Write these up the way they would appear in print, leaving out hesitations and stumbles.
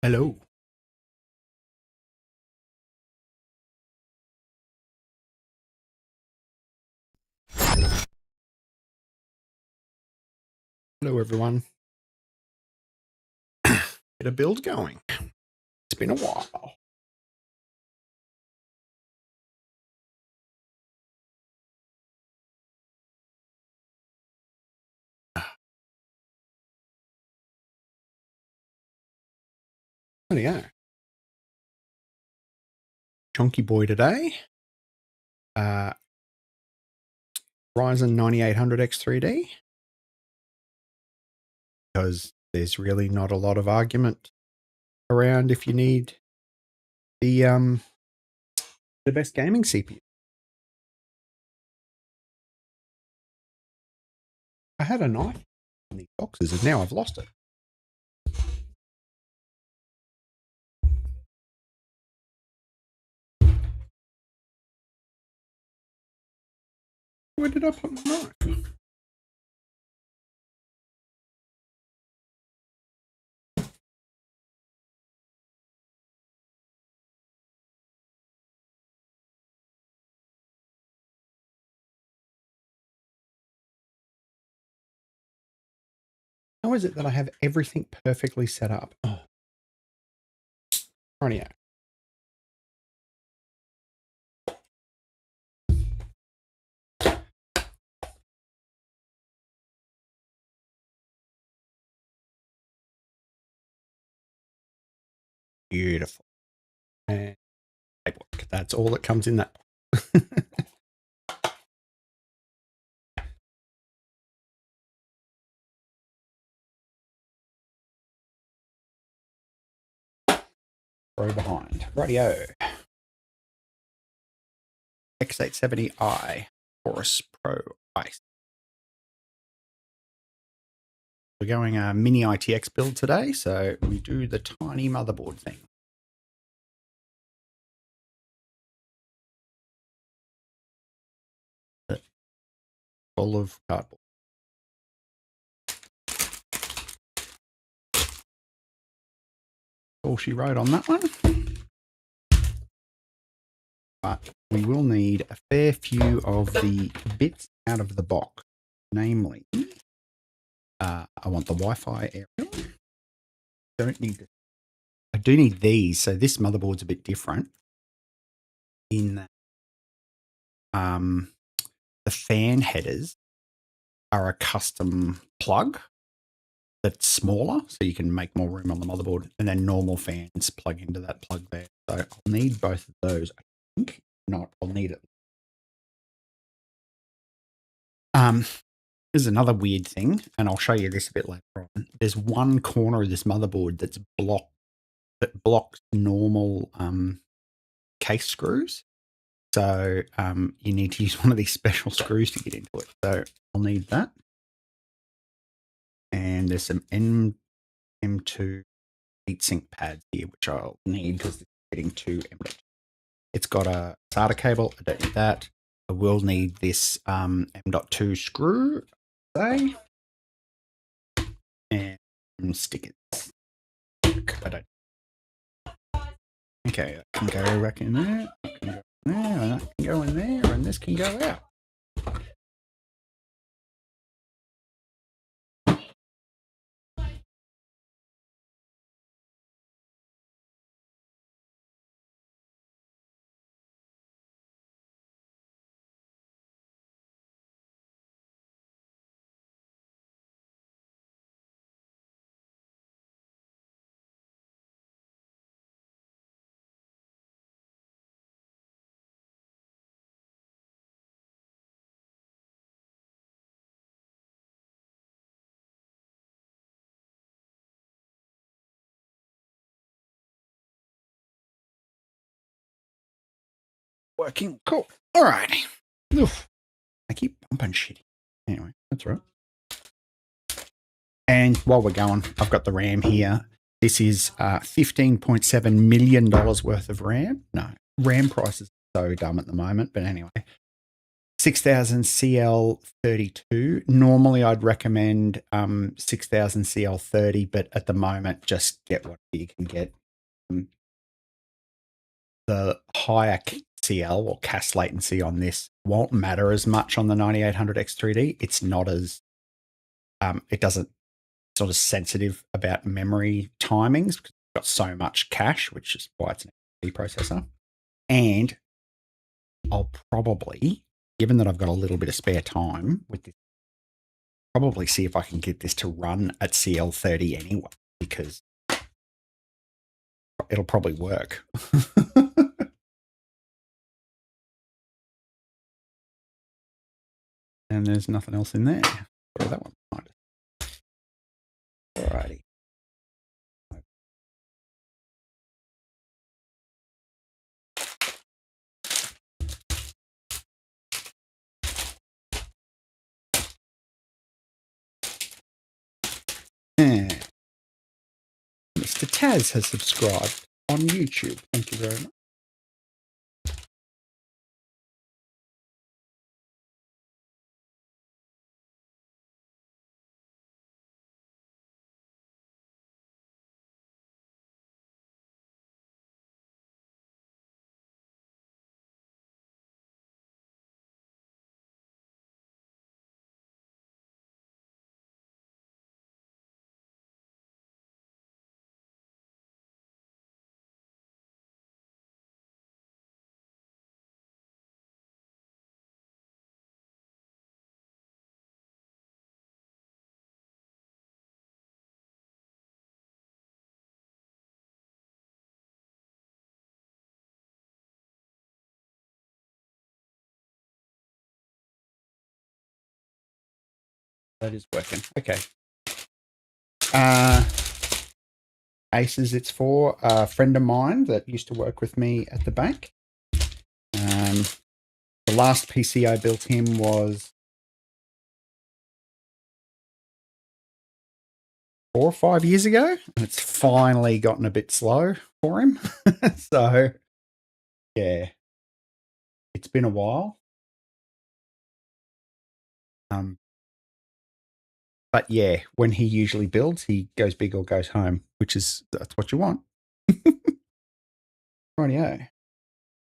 Hello. Hello, everyone. Get a build going. It's been a while. Yeah. Chunky boy today. Ryzen 9800X3D. Because there's really not a lot of argument around if you need the best gaming CPU. I had a knife in these boxes and now I've lost it. Where did I put my knife? How is it that I have everything perfectly set up? Oh. Rightio. Beautiful. And paperwork. That's all that comes in that. Throw behind. Rightio. X870i Taurus Pro Ice. We're going a Mini ITX build today, so we do the tiny motherboard thing. Full of cardboard. All she wrote on that one. But we will need a fair few of the bits out of the box. Namely, I want the Wi-Fi area. Don't need this. I do need these. So this motherboard's a bit different in that the fan headers are a custom plug that's smaller, so you can make more room on the motherboard, and then normal fans plug into that plug there. So I'll need both of those. I think not. I'll need it. There's another weird thing, and I'll show you this a bit later on. There's one corner of this motherboard that's that blocks normal case screws. So you need to use one of these special screws to get into it. So I'll need that. And there's some M2 heatsink pads here, which I'll need because it's getting to M.2. It's got a SATA cable. I don't need that. I will need this M.2 screw, say, and stickers. I don't. Okay, I can go back in there. I can go in there, and that can go in there, and this can go out. Working. Cool. All right. Oof. I keep bumping shit. Anyway, that's right. And while we're going, I've got the RAM here. This is $15.7 million worth of RAM. No, RAM prices are so dumb at the moment. But anyway, 6000 CL32. Normally I'd recommend 6000 CL30, but at the moment just get what you can get. The higher CL or CAS latency on this won't matter as much on the 9800 X3D. It's not as it's not as sensitive about memory timings because it's got so much cache, which is why it's an XP processor. And I'll probably, given that I've got a little bit of spare time with this, probably see if I can get this to run at CL30 anyway, because it'll probably work. And there's nothing else in there. Throw that one behind us. Alrighty. And Mr. Taz has subscribed on YouTube. Thank you very much. That is working. Okay. Aces, it's for a friend of mine that used to work with me at the bank. The last PC I built him was 4 or 5 years ago, and it's finally gotten a bit slow for him. So, yeah, it's been a while. But yeah, when he usually builds, he goes big or goes home, that's what you want. Rightio.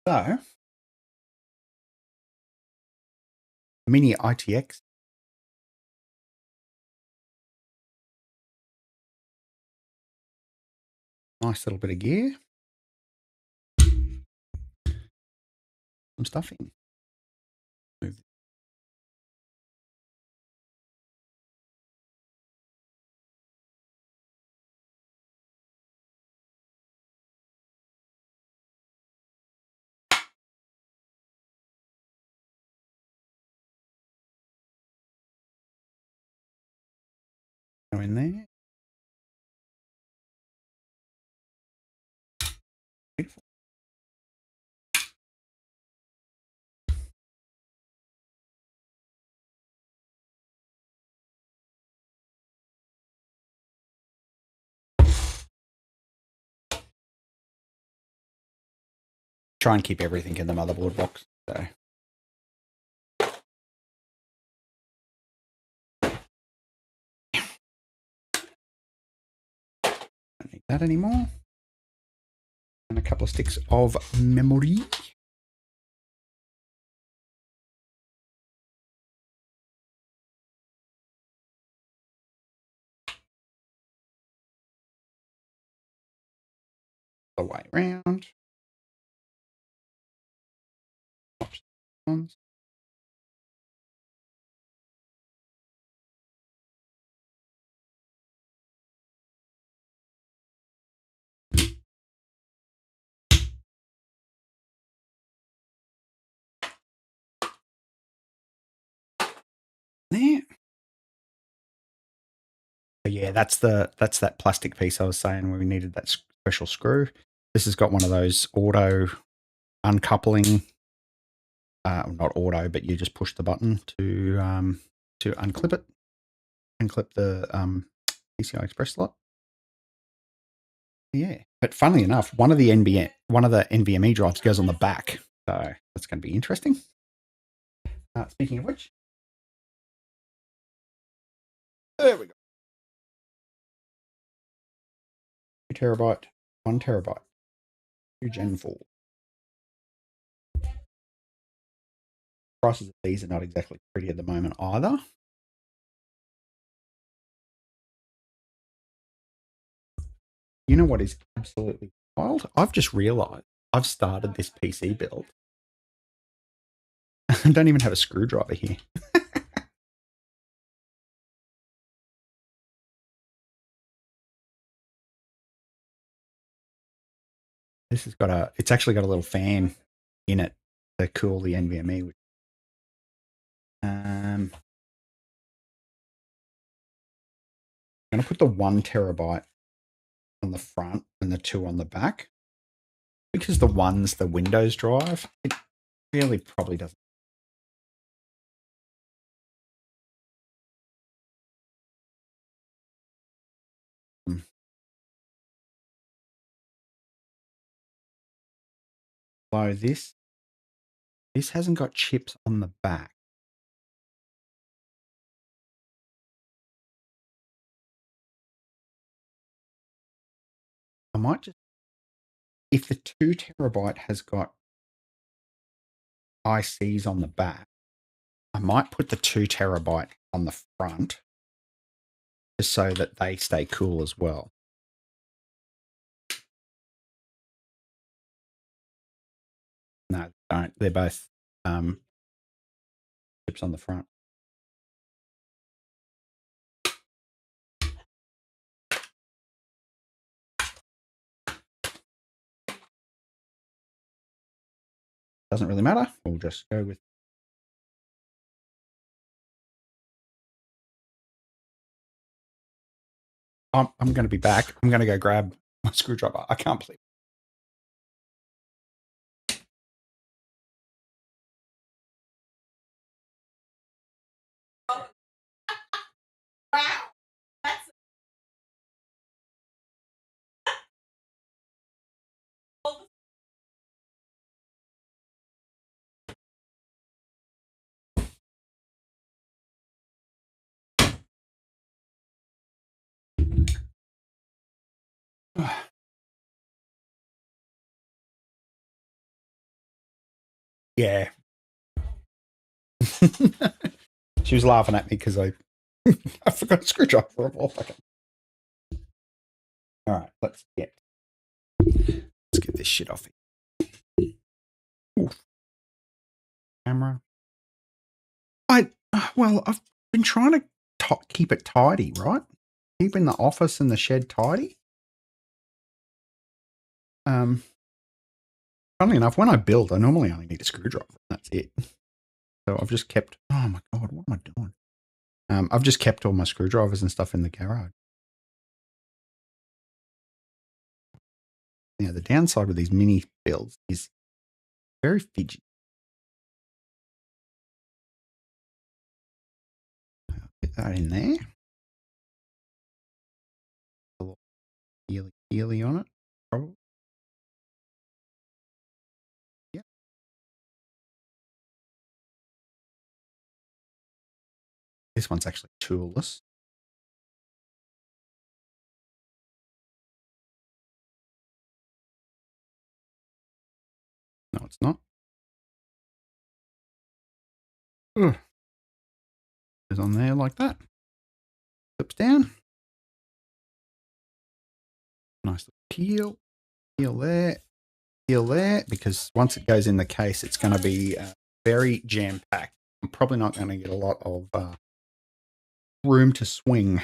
So, Mini ITX. Nice little bit of gear. Some stuffing. Move. Go in there. Beautiful. Try and keep everything in the motherboard box. So. Don't need that anymore. And a couple of sticks of memory. The way around. Ones. There. So yeah, that's that plastic piece I was saying where we needed that special screw. This has got one of those auto uncoupling. Not auto, but you just push the button to unclip it and clip the PCI Express slot. Yeah, but funnily enough, one of the NVMe drives goes on the back, so that's going to be interesting. Speaking of which, there we go. 2 terabyte, 1 terabyte, 2 Gen 4. Prices of these are not exactly pretty at the moment either. You know what is absolutely wild? I've just realized I've started this PC build. I don't even have a screwdriver here. This has got it's actually got a little fan in it to cool the NVMe. I'm going to put the 1 terabyte on the front and the 2 on the back. Because the 1's the Windows drive, it really probably doesn't. So this hasn't got chips on the back. I might just, if the 2 terabyte has got ICs on the back, I might put the 2 terabyte on the front just so that they stay cool as well. No, don't. They're both chips on the front. Doesn't really matter. We'll just go with. I'm going to be back. I'm going to go grab my screwdriver. I can't believe. Yeah. She was laughing at me because I forgot a screwdriver for a whole second. All right, let's get this shit off here. Oof. Camera. I've been trying to keep it tidy, right? Keeping the office and the shed tidy. Funnily enough, when I build, I normally only need a screwdriver. That's it. So I've just kept. Oh my god, what am I doing? I've just kept all my screwdrivers and stuff in the garage. Yeah, the downside with these mini builds is very fidgety. Put that in there. A little peely on it, probably. Yeah. This one's actually toolless. No, it's not. Ugh. Goes on there like that. Flips down. Nice little peel there, because once it goes in the case, it's going to be very jam-packed. I'm probably not going to get a lot of room to swing.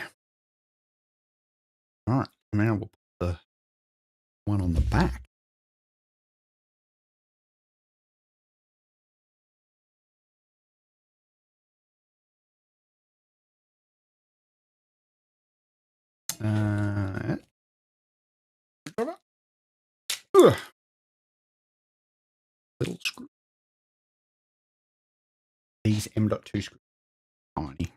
All right, now we'll put the one on the back. Little screw. These M.2 screws, tiny.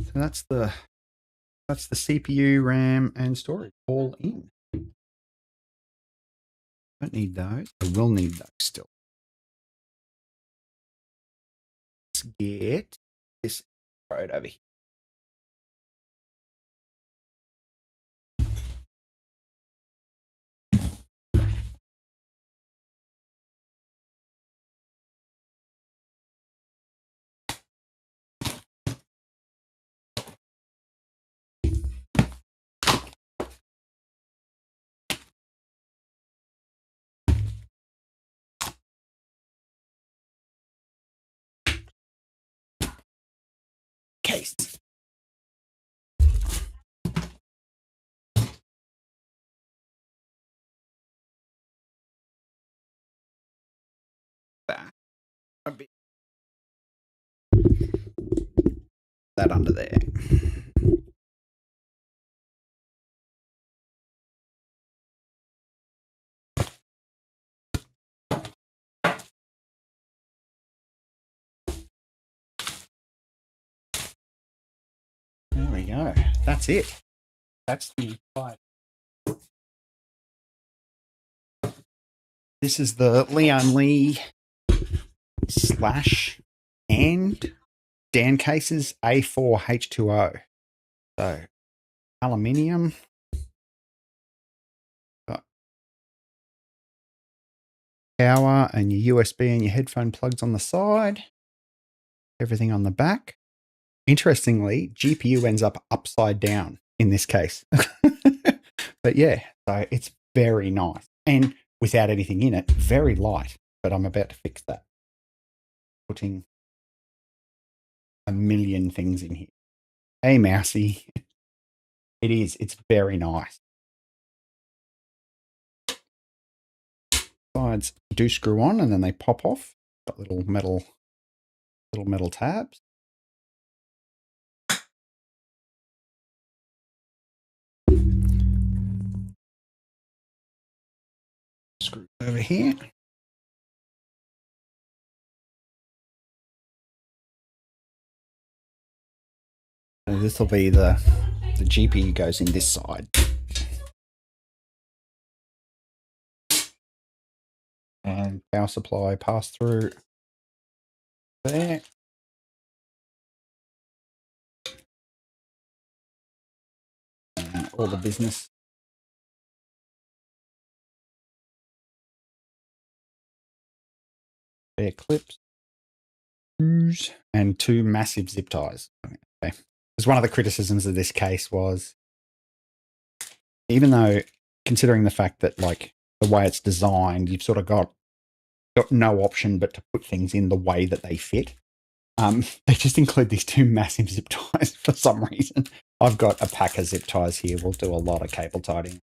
So that's the CPU, RAM, and storage all in. Don't need those. I will need those still. Let's get this road over here. Case. Back a bit. That under there. There we go. That's it. That's the entire. This is the Lian Li / and Dan cases A4-H2O. So aluminium. Got power and your USB and your headphone plugs on the side. Everything on the back. Interestingly, GPU ends up upside down in this case. But yeah, so it's very nice. And without anything in it, very light. But I'm about to fix that. Putting a million things in here. Hey, Mousy. It is. It's very nice. Sides do screw on and then they pop off. Got little metal tabs. Screw over here. And this will be the GPU goes in this side. And power supply pass through there. And all the business. There clips. And 2 massive zip ties. Okay. Because one of the criticisms of this case was, even though considering the fact that like the way it's designed, you've sort of got no option but to put things in the way that they fit. They just include these 2 massive zip ties for some reason. I've got a pack of zip ties here. We'll do a lot of cable tidying.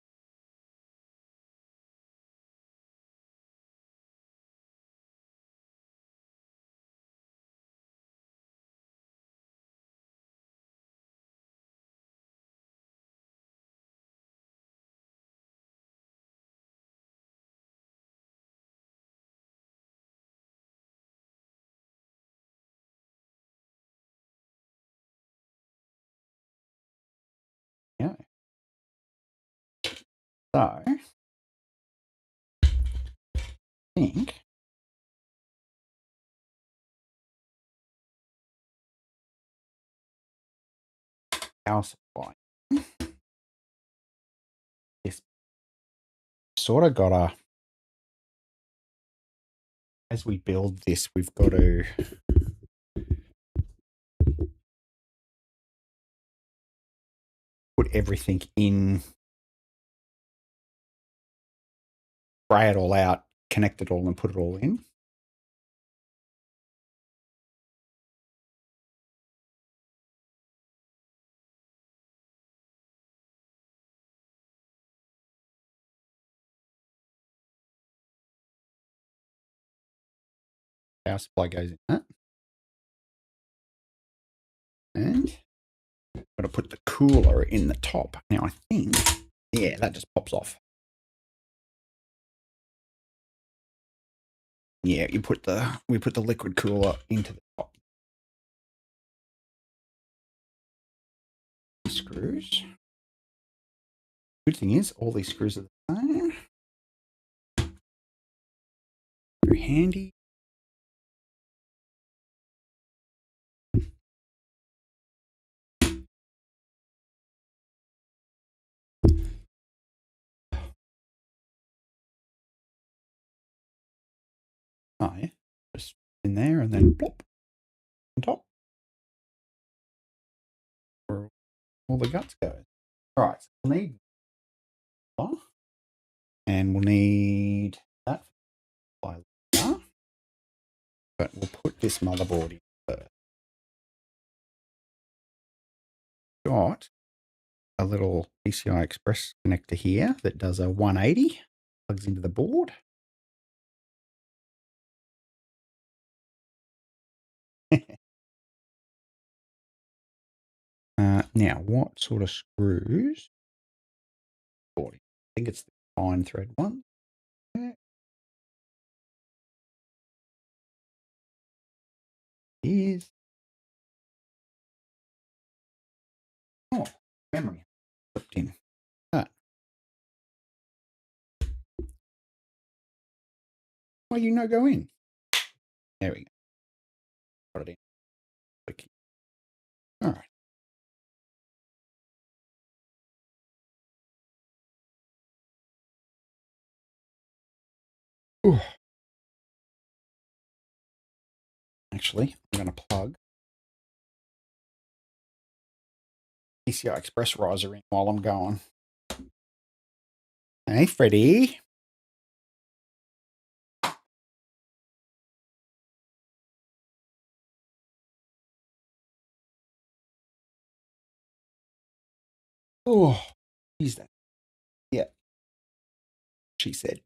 Yeah. So I think power supply. This sort of got to, as we build this, we've got to put everything in, spray it all out, connect it all and put it all in. Power supply goes in that. And I'm going to put the cooler in the top. Now I think, yeah, that just pops off. Yeah, we put the liquid cooler into the top. screws. Good thing is, all these screws are the same. Very handy. Oh, yeah. Just in there and then plop on top. Where all the guts go. All right, so we'll need one. And we'll need that by later. But we'll put this motherboard in first. Got a little PCI Express connector here that does a 180, plugs into the board. Now, what sort of screws? I think it's the fine thread one. Is memory slipped in. Why you no go in? There we go. Got it in. Okay. All right. Ooh. Actually, I'm going to plug PCI Express riser in while I'm going. Hey, Freddie. Oh, who's that? Yeah, she said.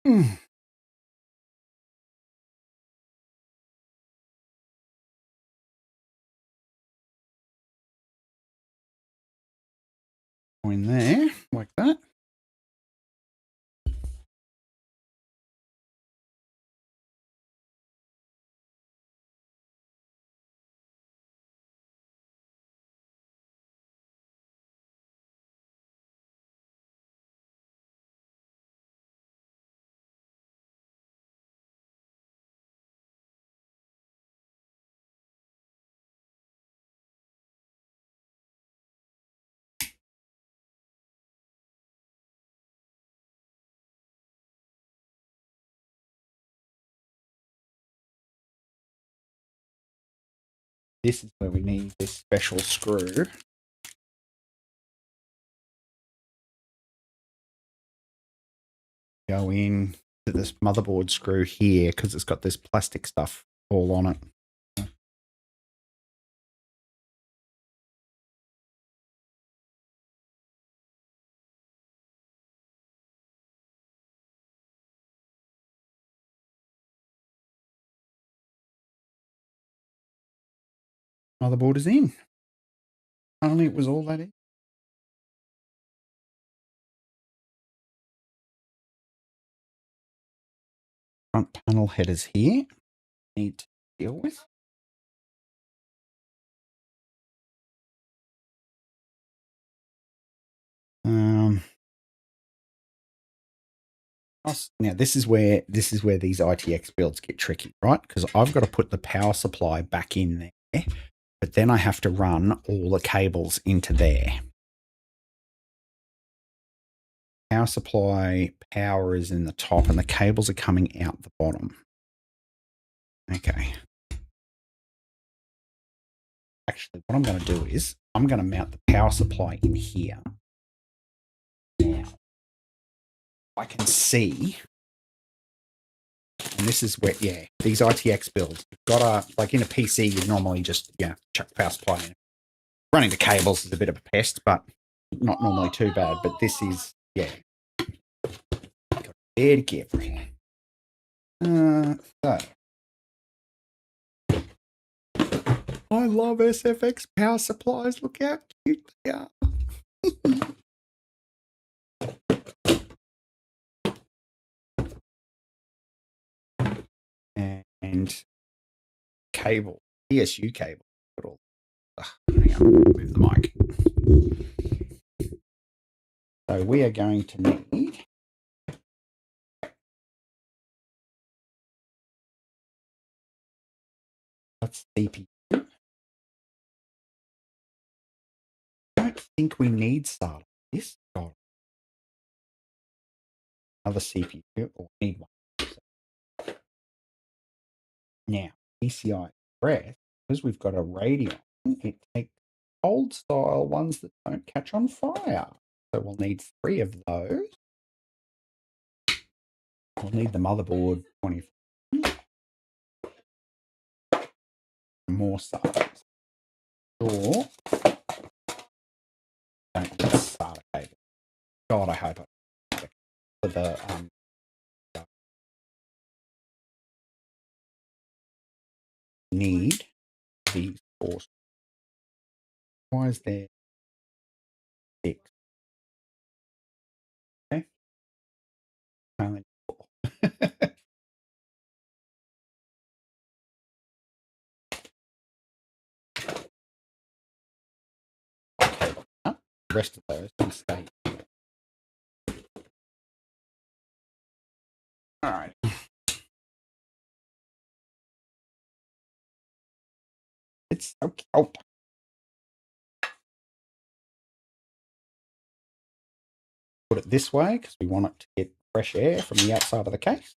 Mm. Go in there like that. This is where we need this special screw. Go in to this motherboard screw here because it's got this plastic stuff all on it. Motherboard is in. Only it was all that in. Front panel headers here. Need to deal with. Now this is where these ITX builds get tricky, right? Because I've got to put the power supply back in there, but then I have to run all the cables into there. Power supply power is in the top, and the cables are coming out the bottom. Okay. Actually, what I'm going to do is I'm going to mount the power supply in here. Now, I can see, and this is where, yeah, these ITX builds, you've got to, like in a PC, you normally just, chuck power supply in. Running the cables is a bit of a pest, but not normally too bad. But this is, got to be very careful here. So, I love SFX power supplies. Look how cute they are. And cable, PSU cable. Hang on, move the mic. So we are going to need that's CPU. I don't think we need SATA. This got another CPU or need one. Now, PCI Express, because we've got a Radeon, it takes old style ones that don't catch on fire. So we'll need 3 of those. We'll need the motherboard 24. More SATAs. Or don't need SATA cable. God, I hope I for the need these 4. Why is there 6? Okay. Only 4. Okay. The rest of those can stay. All right. It's so cute. Put it this way because we want it to get fresh air from the outside of the case.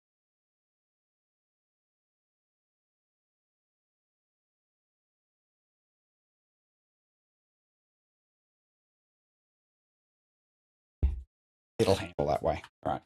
It'll handle that way. All right.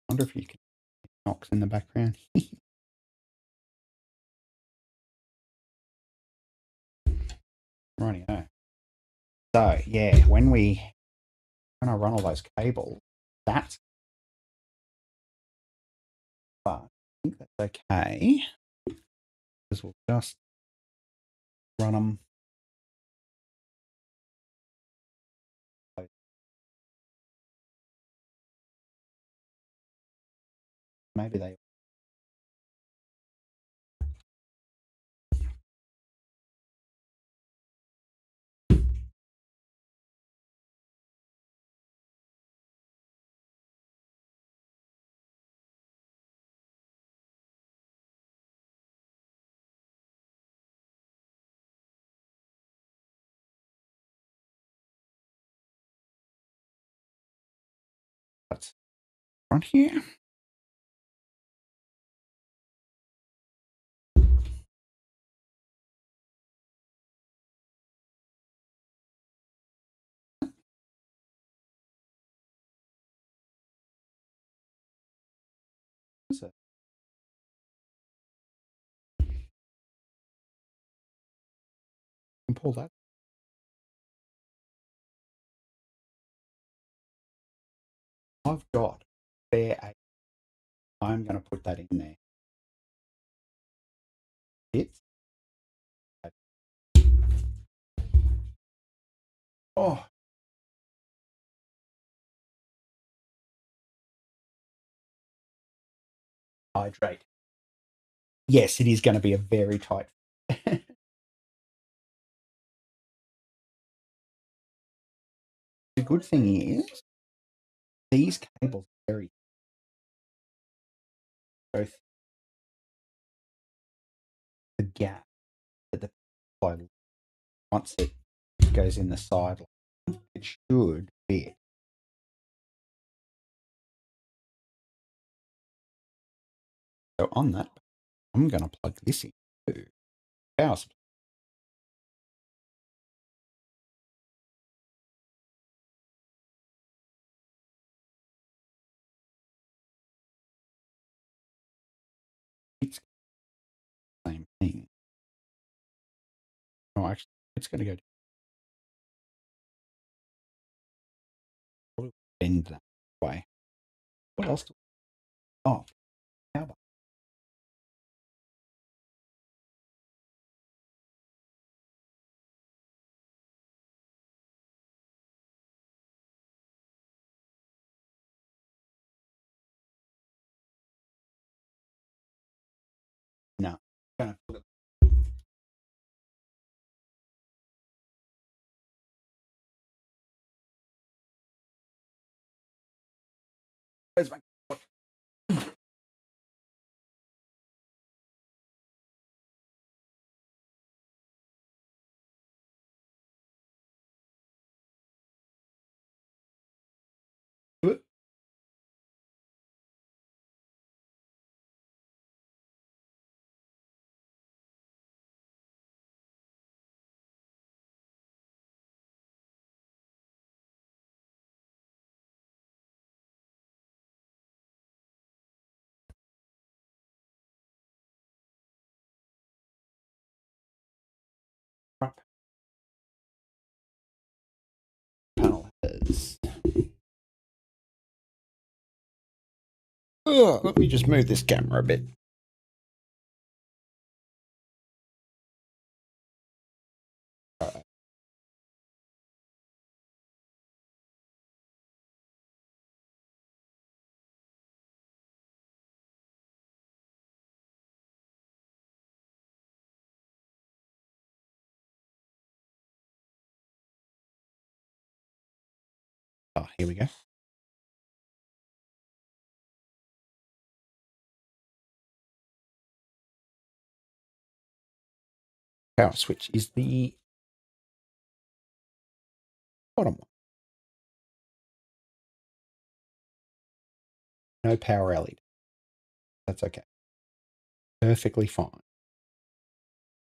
I wonder if you can knocks in the background. Rightio. So yeah, when I run all those cables, that's fun. I think that's okay because we'll just run them. Maybe they. That's front here. Is it? And pull that. I've got fair 8. I'm going to put that in there. It's oh. Hydrate. Yes, it is going to be a very tight. The good thing is these cables are very both the gap that the once it goes in the side, it should fit. So on that, I'm going to plug this in to power supply. It's the same thing. Oh, actually, it's going to go bend that way. What else? Oh, power button. No. Gonna put it. Where's my panel is? Oh, let me just move this camera a bit. All right. Oh, here we go. Power switch is the bottom one. No power LED. That's okay. Perfectly fine.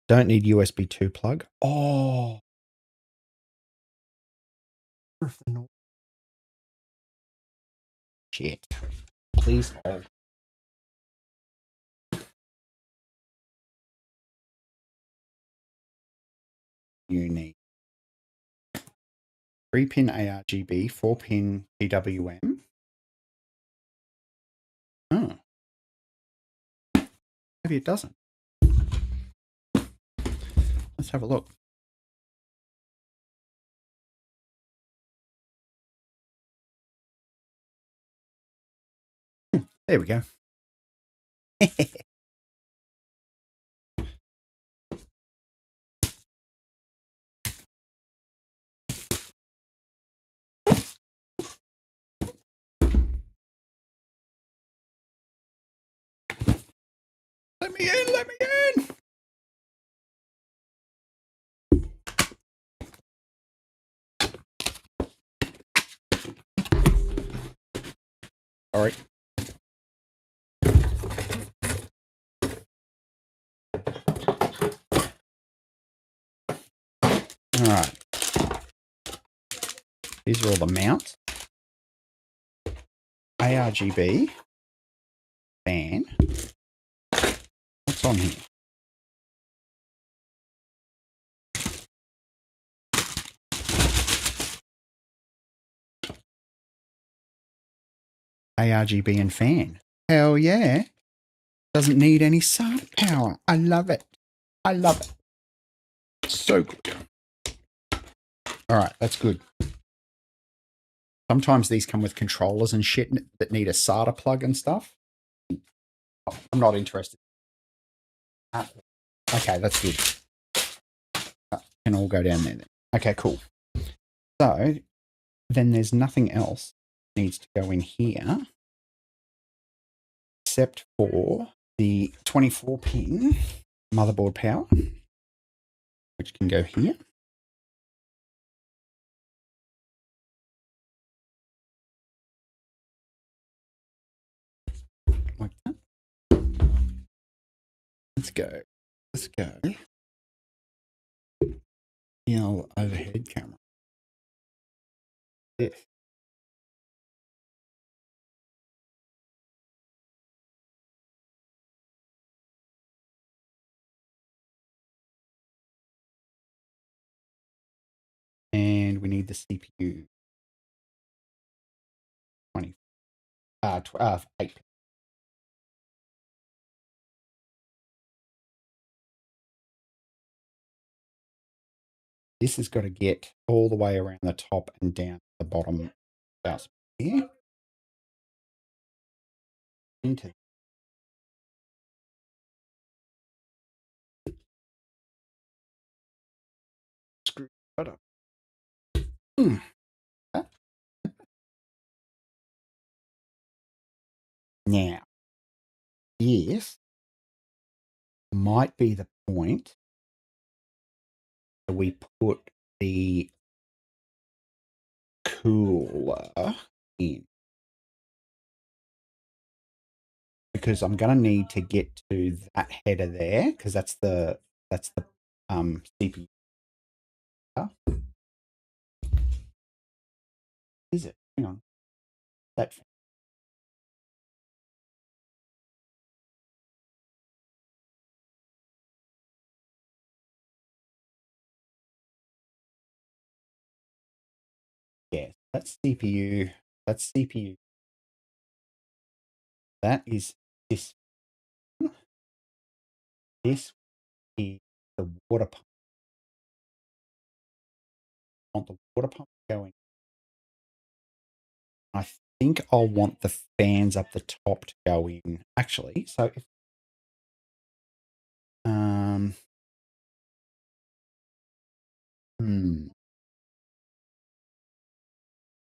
Don't need USB 2 plug. Oh. Shit. Please hold. You need 3-pin ARGB, 4-pin PWM. Oh. Maybe it doesn't. Let's have a look. There we go. Let me in, let me in. All right. All right. These are all the mounts. ARGB. Fan. What's on here? ARGB and fan. Hell yeah. Doesn't need any SATA power. I love it. I love it. So good. All right, that's good. Sometimes these come with controllers and shit that need a SATA plug and stuff. I'm not interested. Okay, that's good. Can all go down there then. Okay, cool. So then there's nothing else that needs to go in here except for the 24-pin motherboard power, which can go here. Like that. Let's go. Let's go. The old overhead camera. This. and we need the CPU. 8. This has got to get all the way around the top and down the bottom here. Into screw that up. Now, this might be the point that we put the cooler in, because I'm going to need to get to that header there, because that's the CPU. Is it? Hang on. That. Yes, that's CPU. That's CPU. That is this. This is the water pump. I want the water pump going. I think I'll want the fans up the top to go in. Actually, so if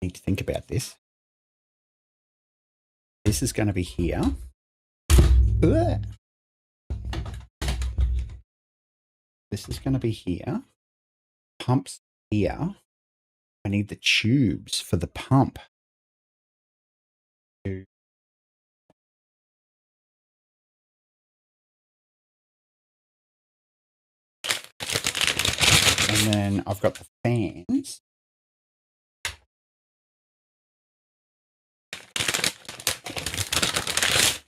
need to think about this. This is going to be here. This is going to be here. Pumps here. I need the tubes for the pump. And then I've got the fans.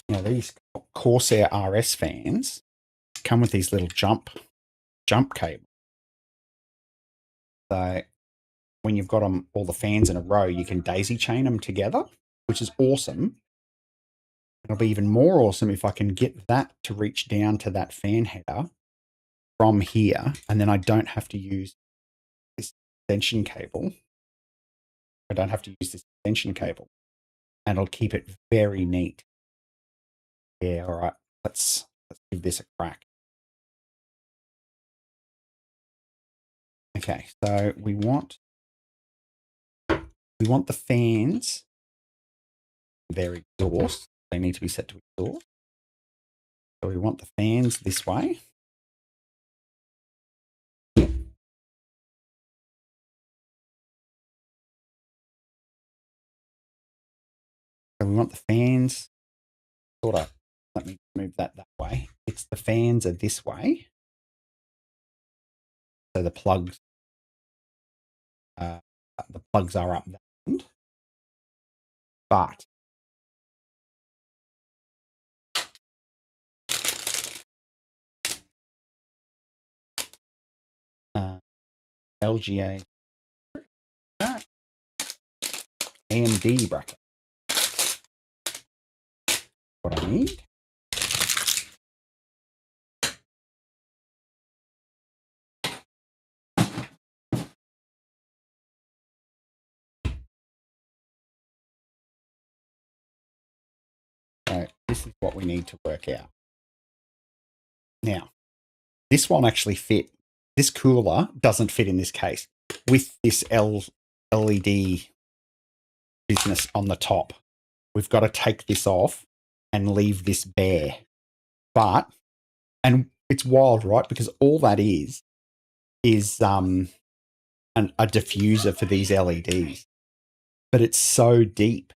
Now these Corsair RS fans come with these little jump cables. So when you've got them, all the fans in a row, you can daisy chain them together, which is awesome. It'll be even more awesome if I can get that to reach down to that fan header from here, and then I don't have to use this extension cable. I don't have to use this extension cable, and it'll keep it very neat. Yeah, all right. Let's give this a crack. Okay, so we want the fans, their exhaust. They need to be set to exhaust. So we want the fans this way. So we want the fans sort of, let me move that way. It's the fans are this way. So the plugs are up that end. But LGA AMD bracket. What I need. So this is what we need to work out. Now, this one actually fit. This cooler doesn't fit in this case with this LED business on the top. We've got to take this off and leave this bare. But, and it's wild, right? Because all that is a diffuser for these LEDs. But it's so deep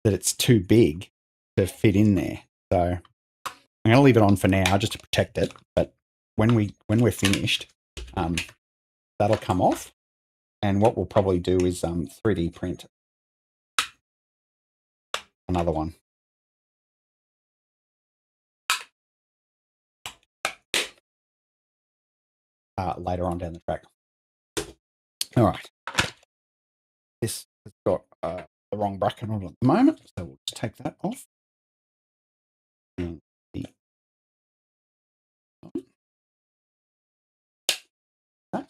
that it's too big to fit in there. So I'm going to leave it on for now just to protect it. But when we're finished, that'll come off. And what we'll probably do is 3D print another one. Later on down the track. All right. This has got the wrong bracket on it at the moment, so we'll just take that off. And the that.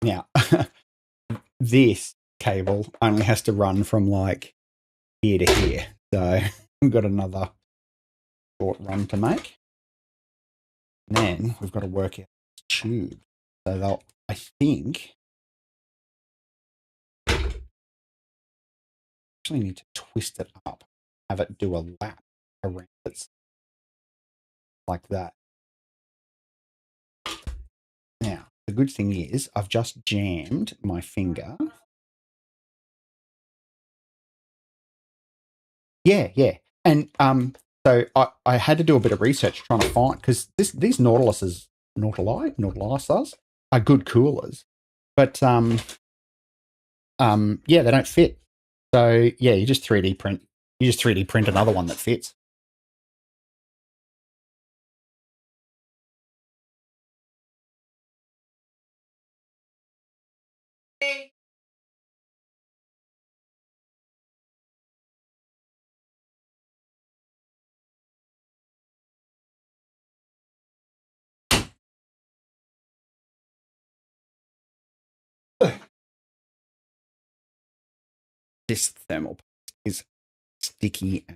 Now, this cable only has to run from like here to here. So we've got another short run to make. And then we've got to work out this tube. So they'll, I think, actually need to twist it up, have it do a lap around it like that. Now, the good thing is I've just jammed my finger. Yeah. And so I had to do a bit of research trying to find, because these Nautiluses are good coolers, but yeah, they don't fit. So yeah, you just 3D print another one that fits. This thermal paste is sticky,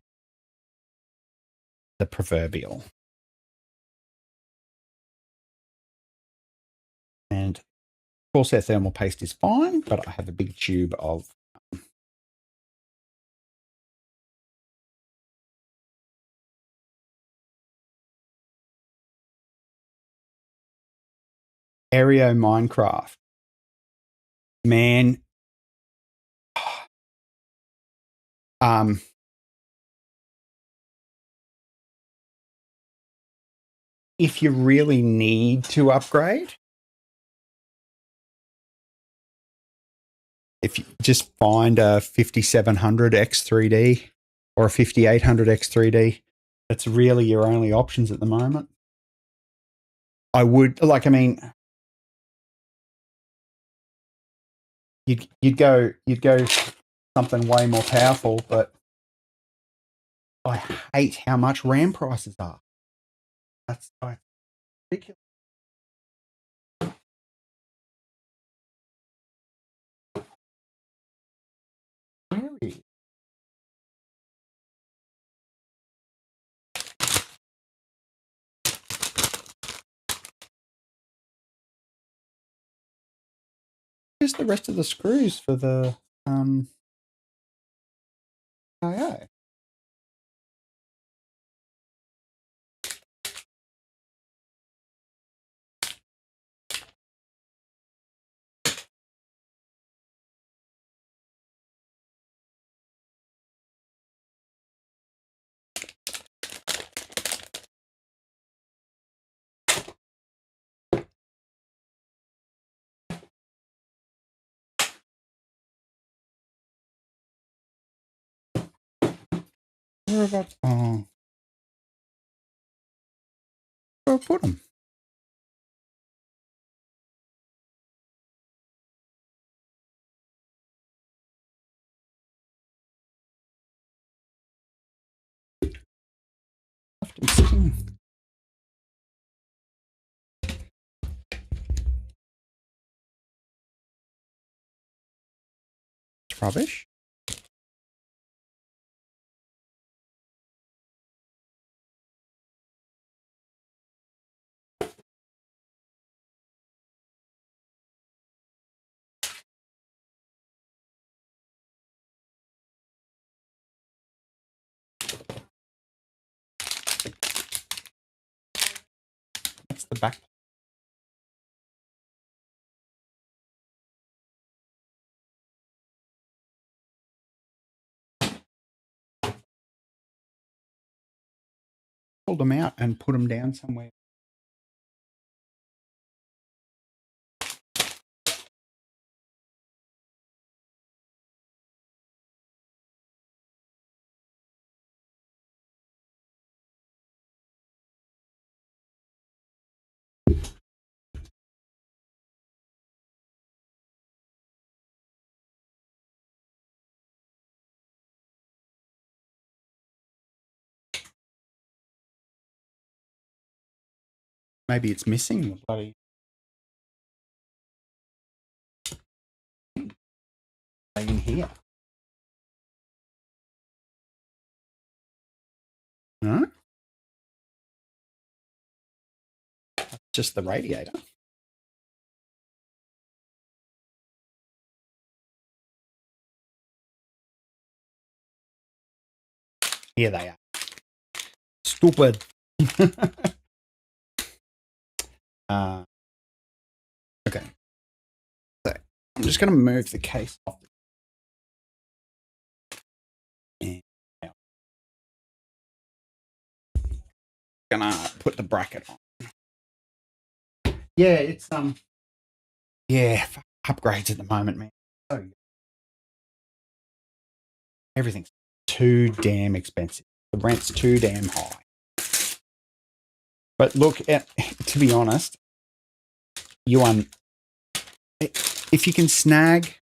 the proverbial. And of course, our thermal paste is fine, but I have a big tube of Aereo Minecraft. Man, if you really need to upgrade, if you just find a 5700 X3D or a 5800 X3D, that's really your only options at the moment. I would, like, I mean, you'd go something way more powerful, but I hate how much RAM prices are. That's ridiculous. Really? Here's the rest of the screws for the IO. Where have where I put them? Left them sitting. It's rubbish. That's the back. Pull them out and put them down somewhere. Maybe it's missing the bloody. In here. No? Just the radiator. Here they are. Stupid. Okay. So I'm just going to move the case off. And gonna put the bracket on. Yeah, it's upgrades at the moment, man. So everything's too damn expensive. The rent's too damn high. But look, to be honest, if you can snag.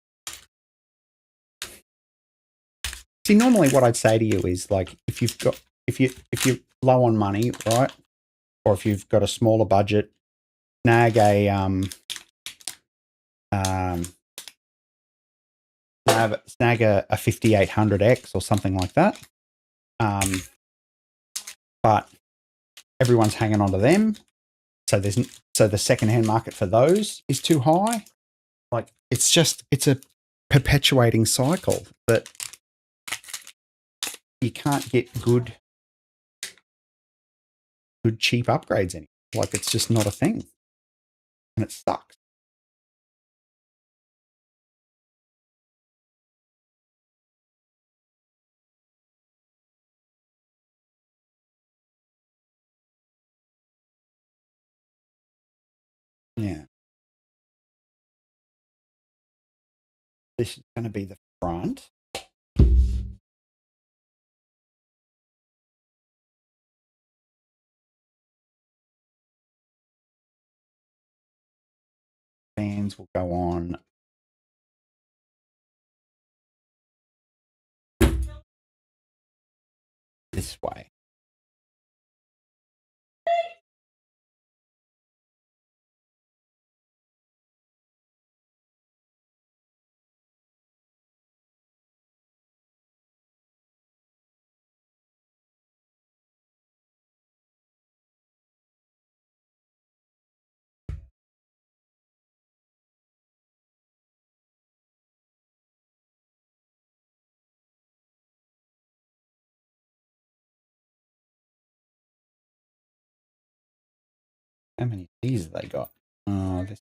See, normally what I'd say to you is like if you're low on money, right, or if you've got a smaller budget, snag a snag a 5800X or something like that. But everyone's hanging on to them, so the secondhand market for those is too high. Like it's a perpetuating cycle that you can't get good cheap upgrades anymore. Like it's just not a thing, and it sucks. Yeah. This is going to be the front. Fans will go on this way. How many of these have they got? Oh, this.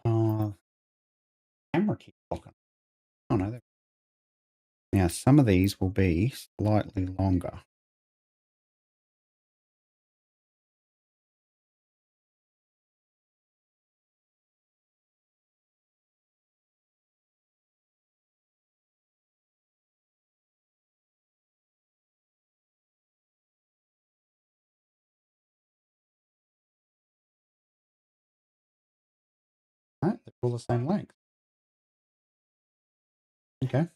Oh, camera keeps locking. Oh no. Now some of these will be slightly longer. Right, they're all the same length. Okay.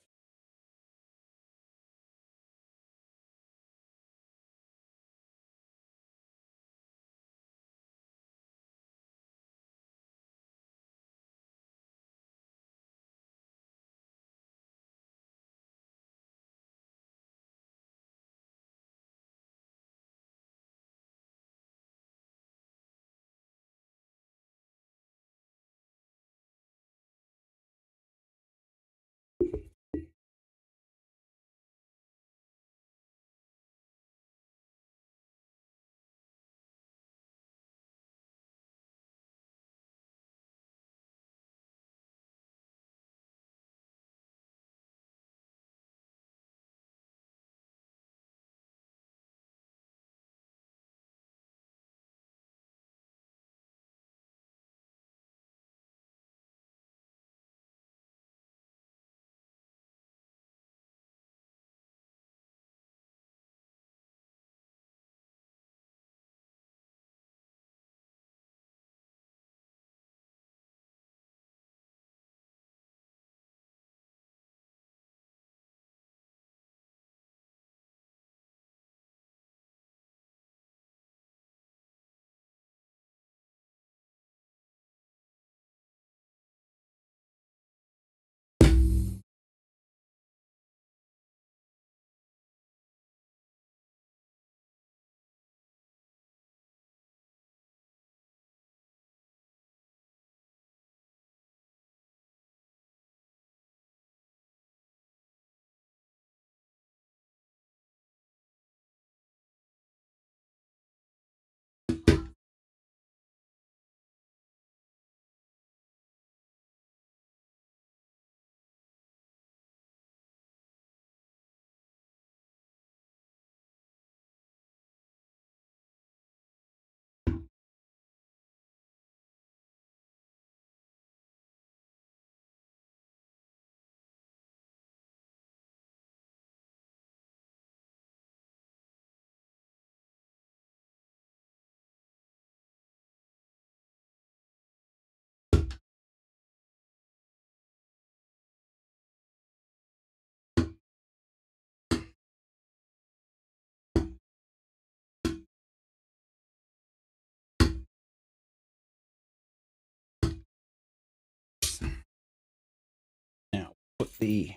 the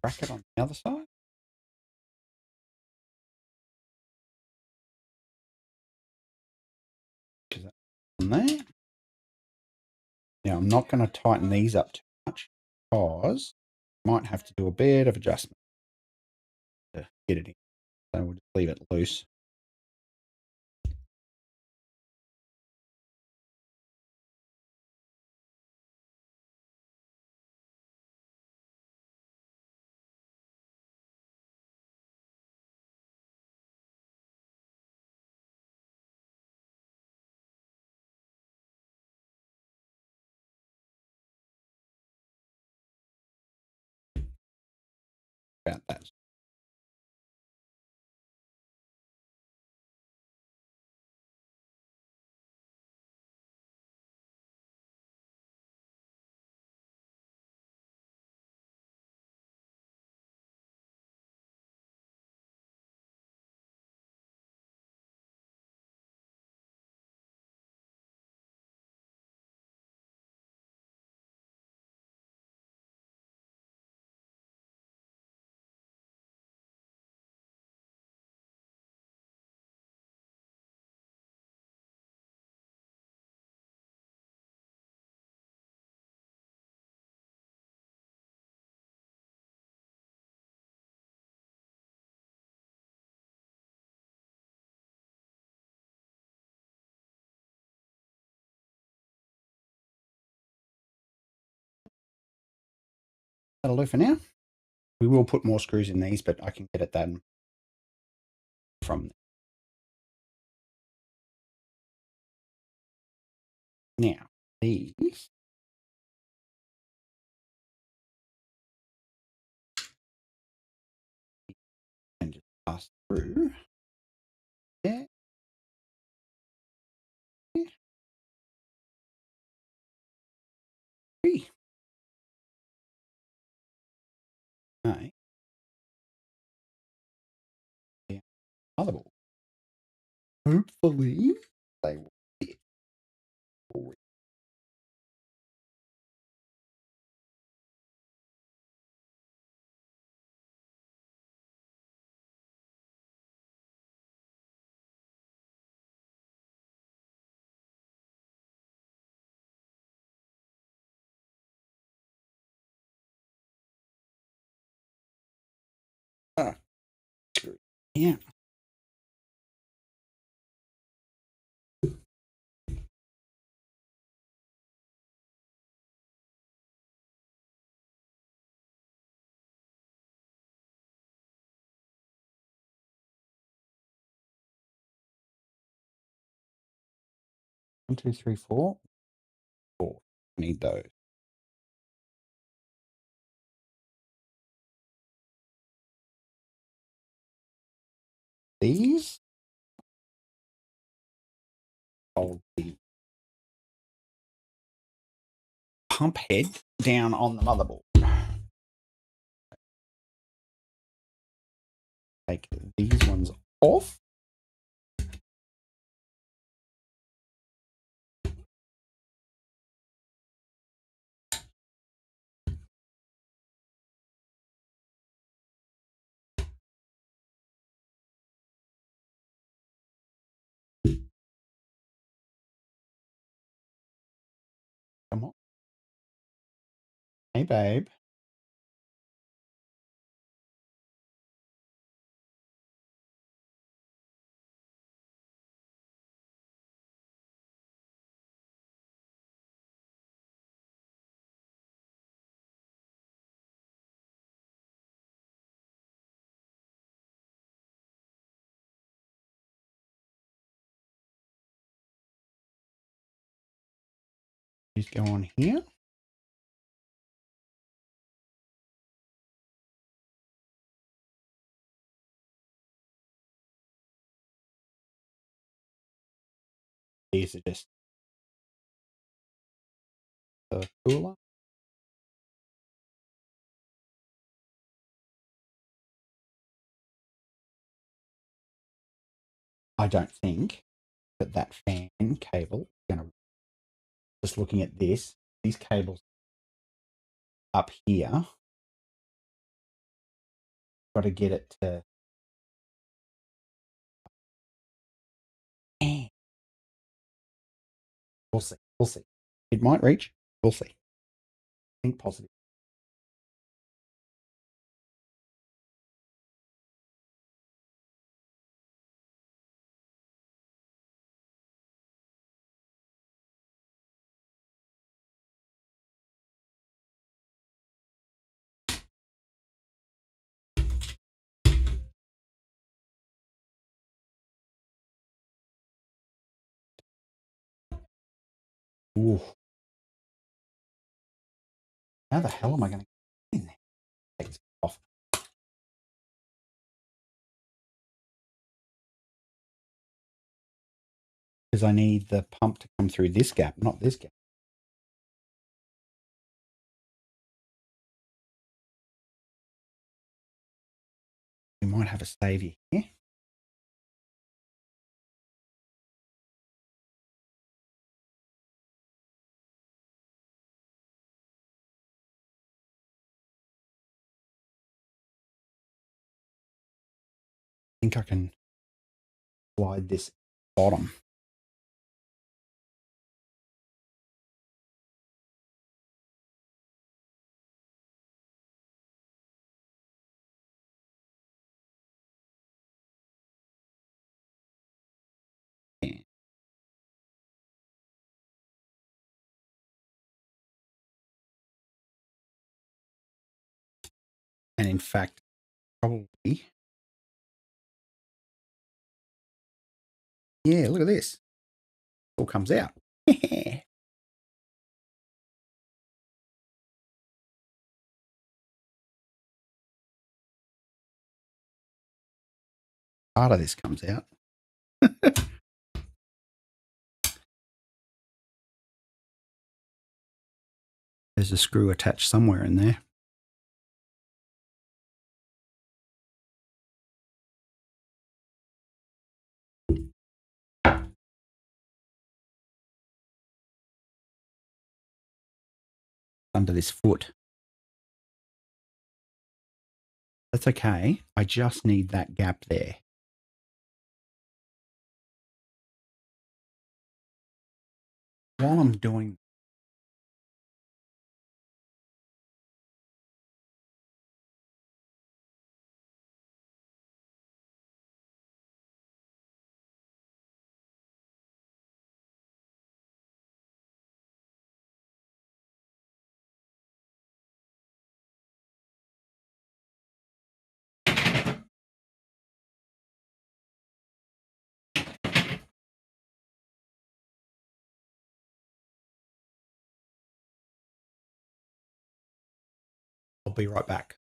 bracket on the other side. On there. Now I'm not going to tighten these up too much because I might have to do a bit of adjustment to get it in. So we'll just leave it loose. About that. That'll do for now. We will put more screws in these, but I can get it done from there. Now, these can just pass through there. Okay. Yeah. Motherboard. Hopefully, they will fit. Yeah. One, two, three, four. Four. Need those. These hold the pump head down on the motherboard. Take these ones off. Come on. Hey, babe. Just go on here. These are just the cooler. I don't think that fan cable is going to, just looking at this, these cables up here got to get it to. We'll see. We'll see. It might reach. We'll see. Think positive. Ooh. How the hell am I going to get in there? Take this off. Because I need the pump to come through this gap, not this gap. We might have a savior here. I think I can slide this bottom. And in fact, probably. Yeah, look at this. It all comes out. Part of this comes out. There's a screw attached somewhere in there. Under this foot. That's okay. I just need that gap there. While I'm doing, I'll be right back.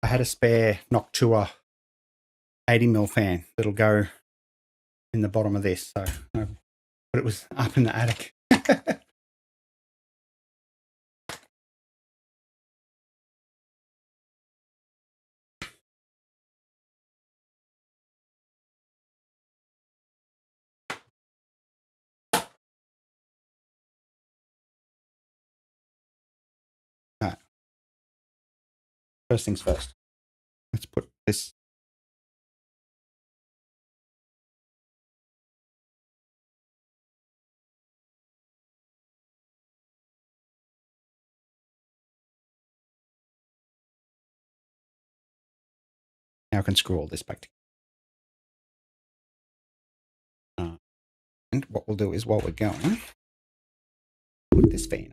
I had a spare Noctua 80mm fan that'll go in the bottom of this. So, but it was up in the attic. All right. First things first. Let's put this. Now I can screw all this back together. And what we'll do is while we're going, put this fan.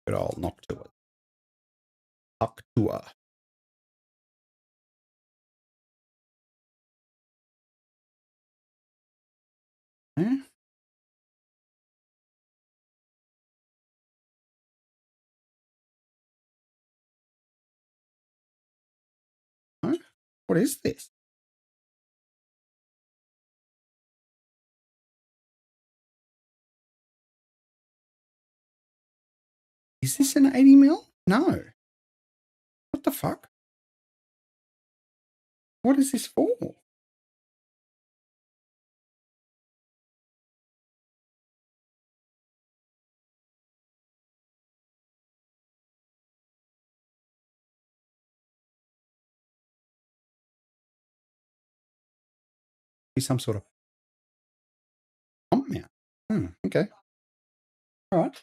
Good old Noctua. Noctua. Eh? Huh? What is this? Is this an 80mm? No. What the fuck? What is this for? Be some sort of pump mount. Okay. All right.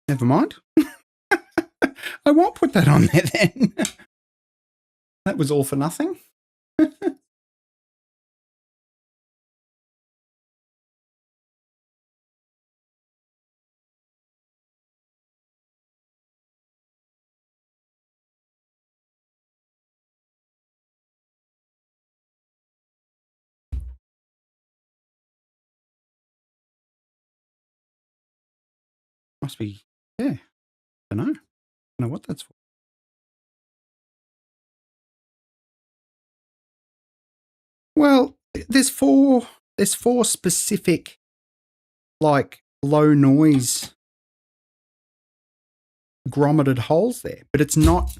Never mind. I won't put that on there then. That was all for nothing. Must be, yeah. I don't know what that's for. Well, there's four specific like low noise grommeted holes there, but it's not.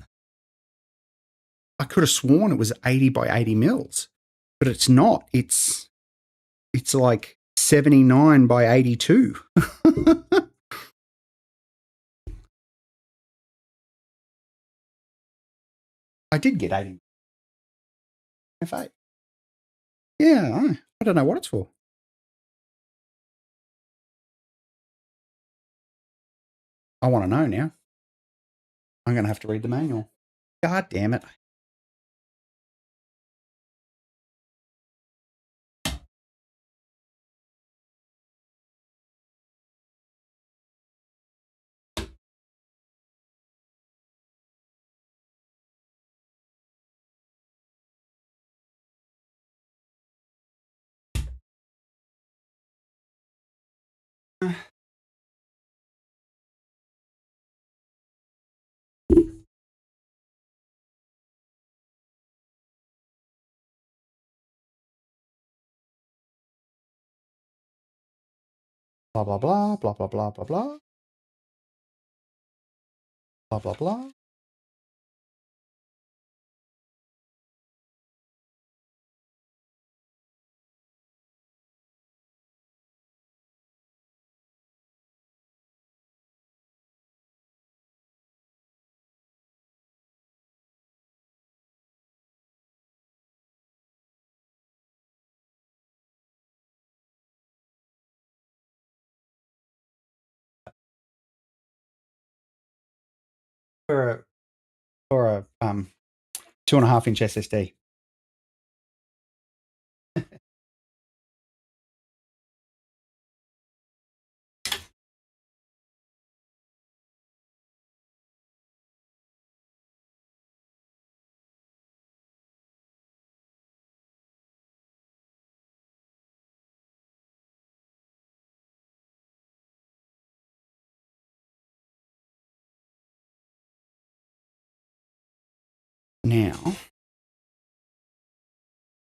I could have sworn it was 80 by 80 mils, but it's not. It's like 79 by 82. I did get 80 F8. Yeah, I don't know what it's for. I want to know now. I'm going to have to read the manual. God damn it. Blah, blah, blah, blah, blah, blah, blah, blah. Blah, blah, blah. For a 2.5-inch SSD.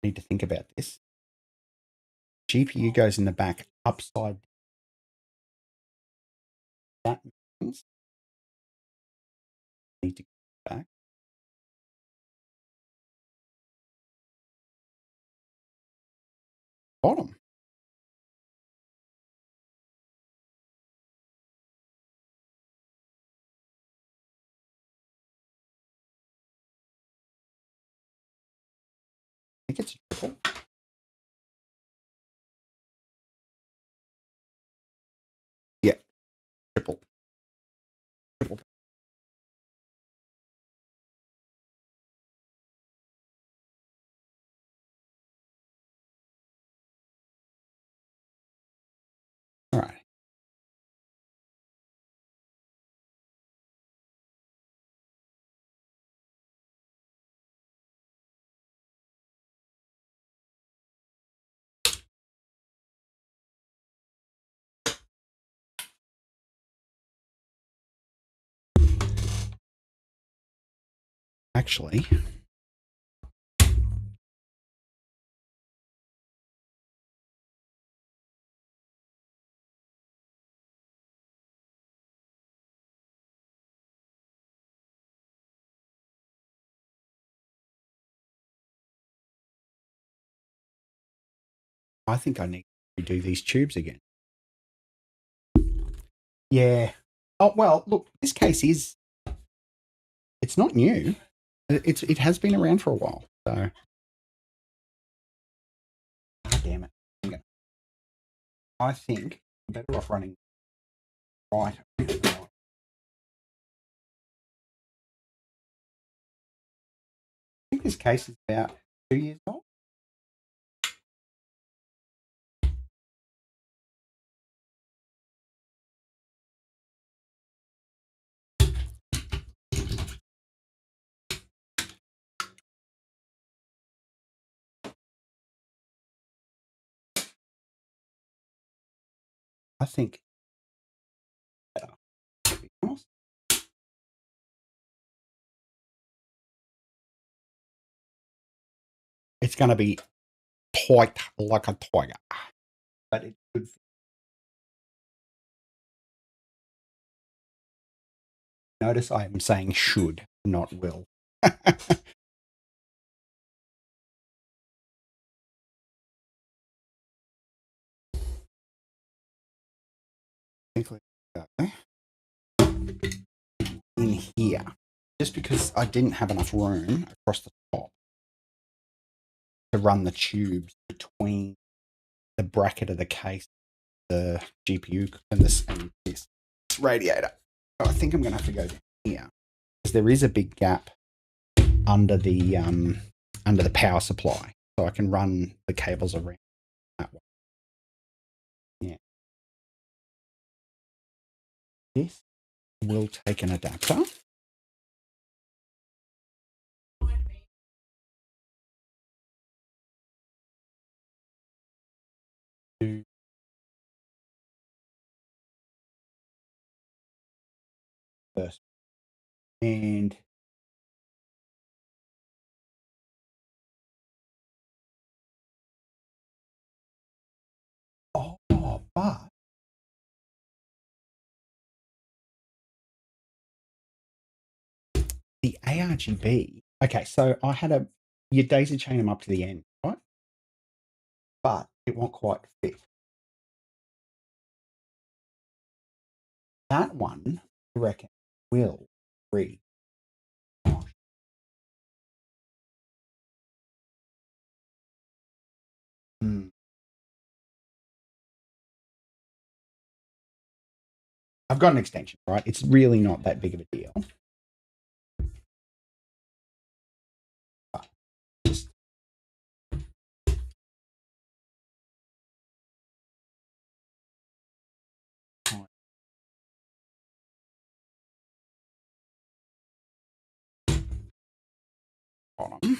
need to think about this. GPU goes in the back upside. That means I need to go back. Bottom. I think it's a triple. Yeah, triple. Triple. All right. Actually, I think I need to redo these tubes again. Yeah. Oh, well, look, this case is, it's not new. It has been around for a while. So, damn it. I think I'm better off running right. I think this case is about 2 years old. I think it's going to be tight like a tiger, but it should. Notice I am saying should, not will. In here, just because I didn't have enough room across the top to run the tubes between the bracket of the case, the GPU, and this radiator. So I think I'm going to have to go down here because there is a big gap under the power supply, so I can run the cables around that way. Yeah, this will take an adapter. First, and but the ARGB. Okay, so I had you daisy chain them up to the end, right? But it won't quite fit. That one, I reckon, will read. Hmm. I've got an extension, right? It's really not that big of a deal. But just bottom.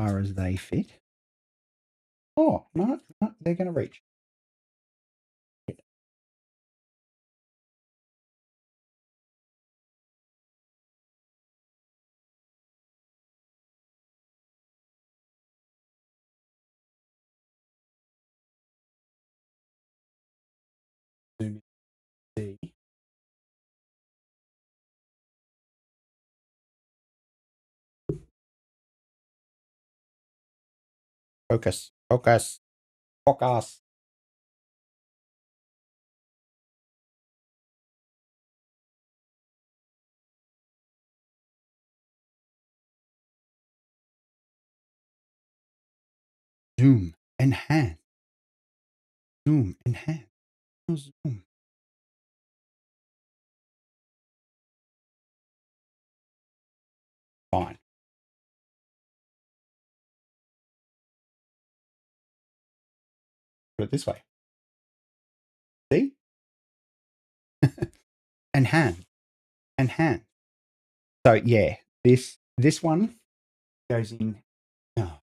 far as they fit. Oh, no, they're going to reach. Zoom in. See. Focus, focus, focus. Zoom, enhance. Zoom, enhance. Zoom. Fine. Put it this way. See? Enhance. Enhance. So yeah, this one goes in. Oh,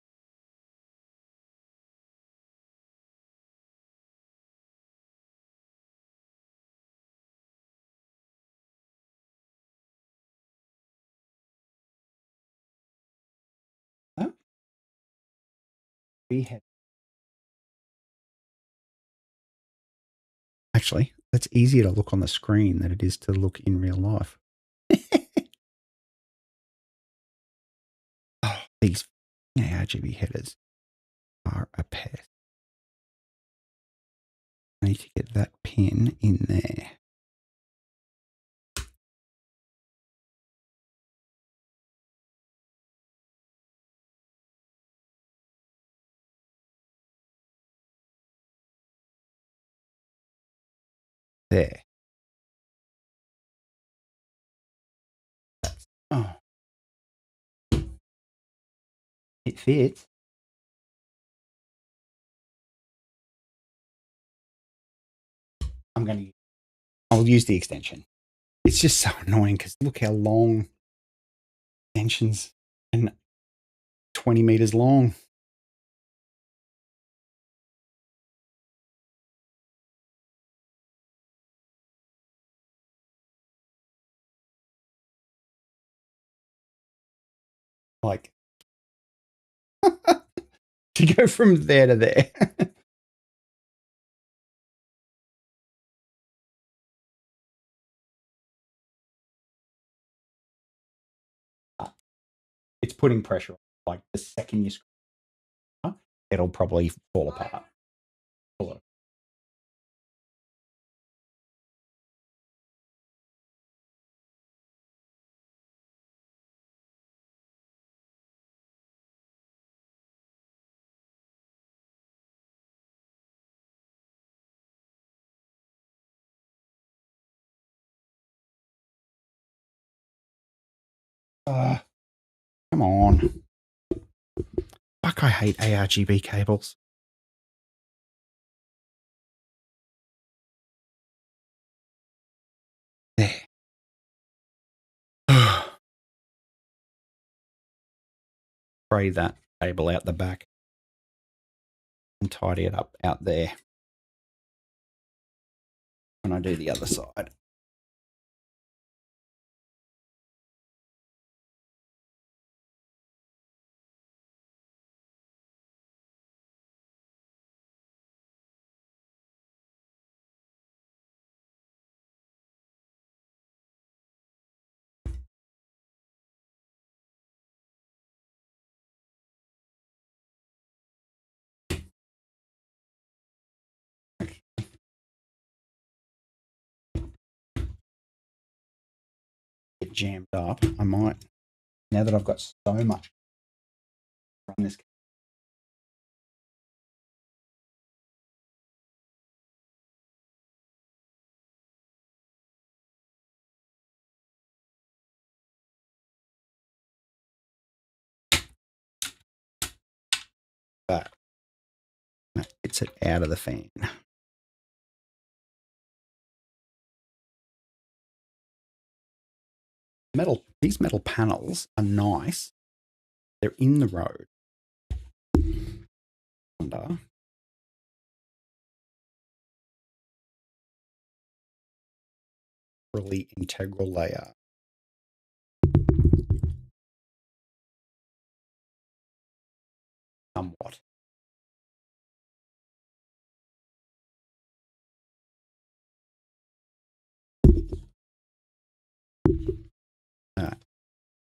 no. We have actually that's easier to look on the screen than it is to look in real life. Oh, these RGB headers are a pest. I need to get that pin in there. There. Oh, it fits. I'll use the extension. It's just so annoying because look how long extensions and 20 meters long. Like to go from there to there. It's putting pressure on. Like the second you screw, it'll probably fall apart. Come on. Fuck, I hate ARGB cables. There. Spray that cable out the back and tidy it up out there when I do the other side. Get jammed up. I might, now that I've got so much on this. But it's it out of the fan. These metal panels are nice. They're in the road. under really integral layer. Somewhat.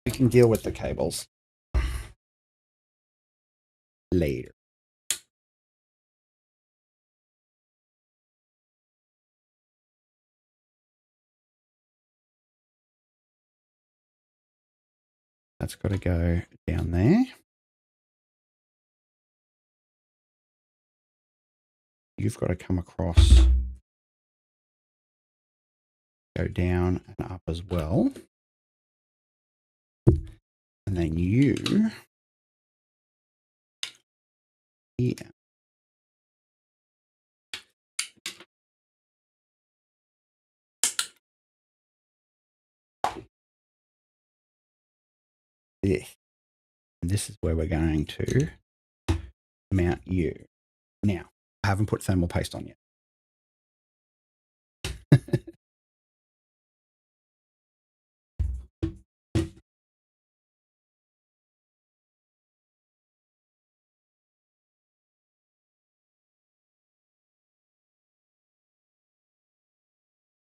We can deal with the cables later. That's got to go down there. You've got to come across, go down and up as well. And then you here. This. And this is where we're going to mount you. Now, I haven't put thermal paste on yet.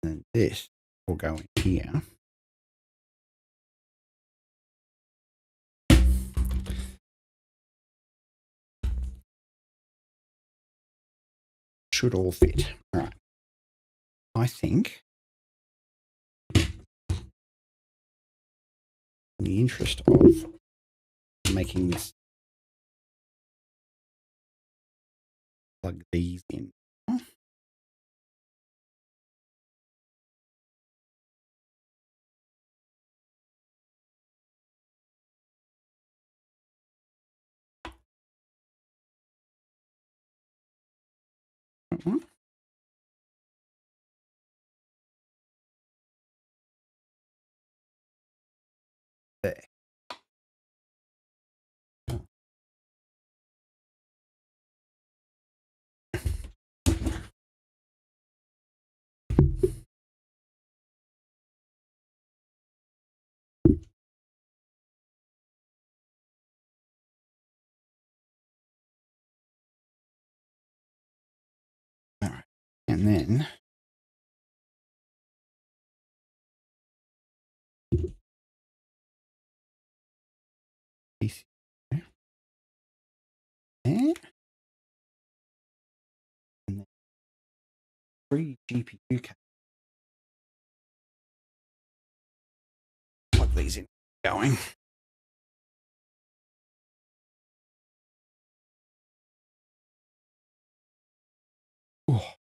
And this will go in here. Should all fit. All right. I think in the interest of making this, plug these in. There. All right. And then this there. And then 3 GPU cables. Plug these in. Going. Oh.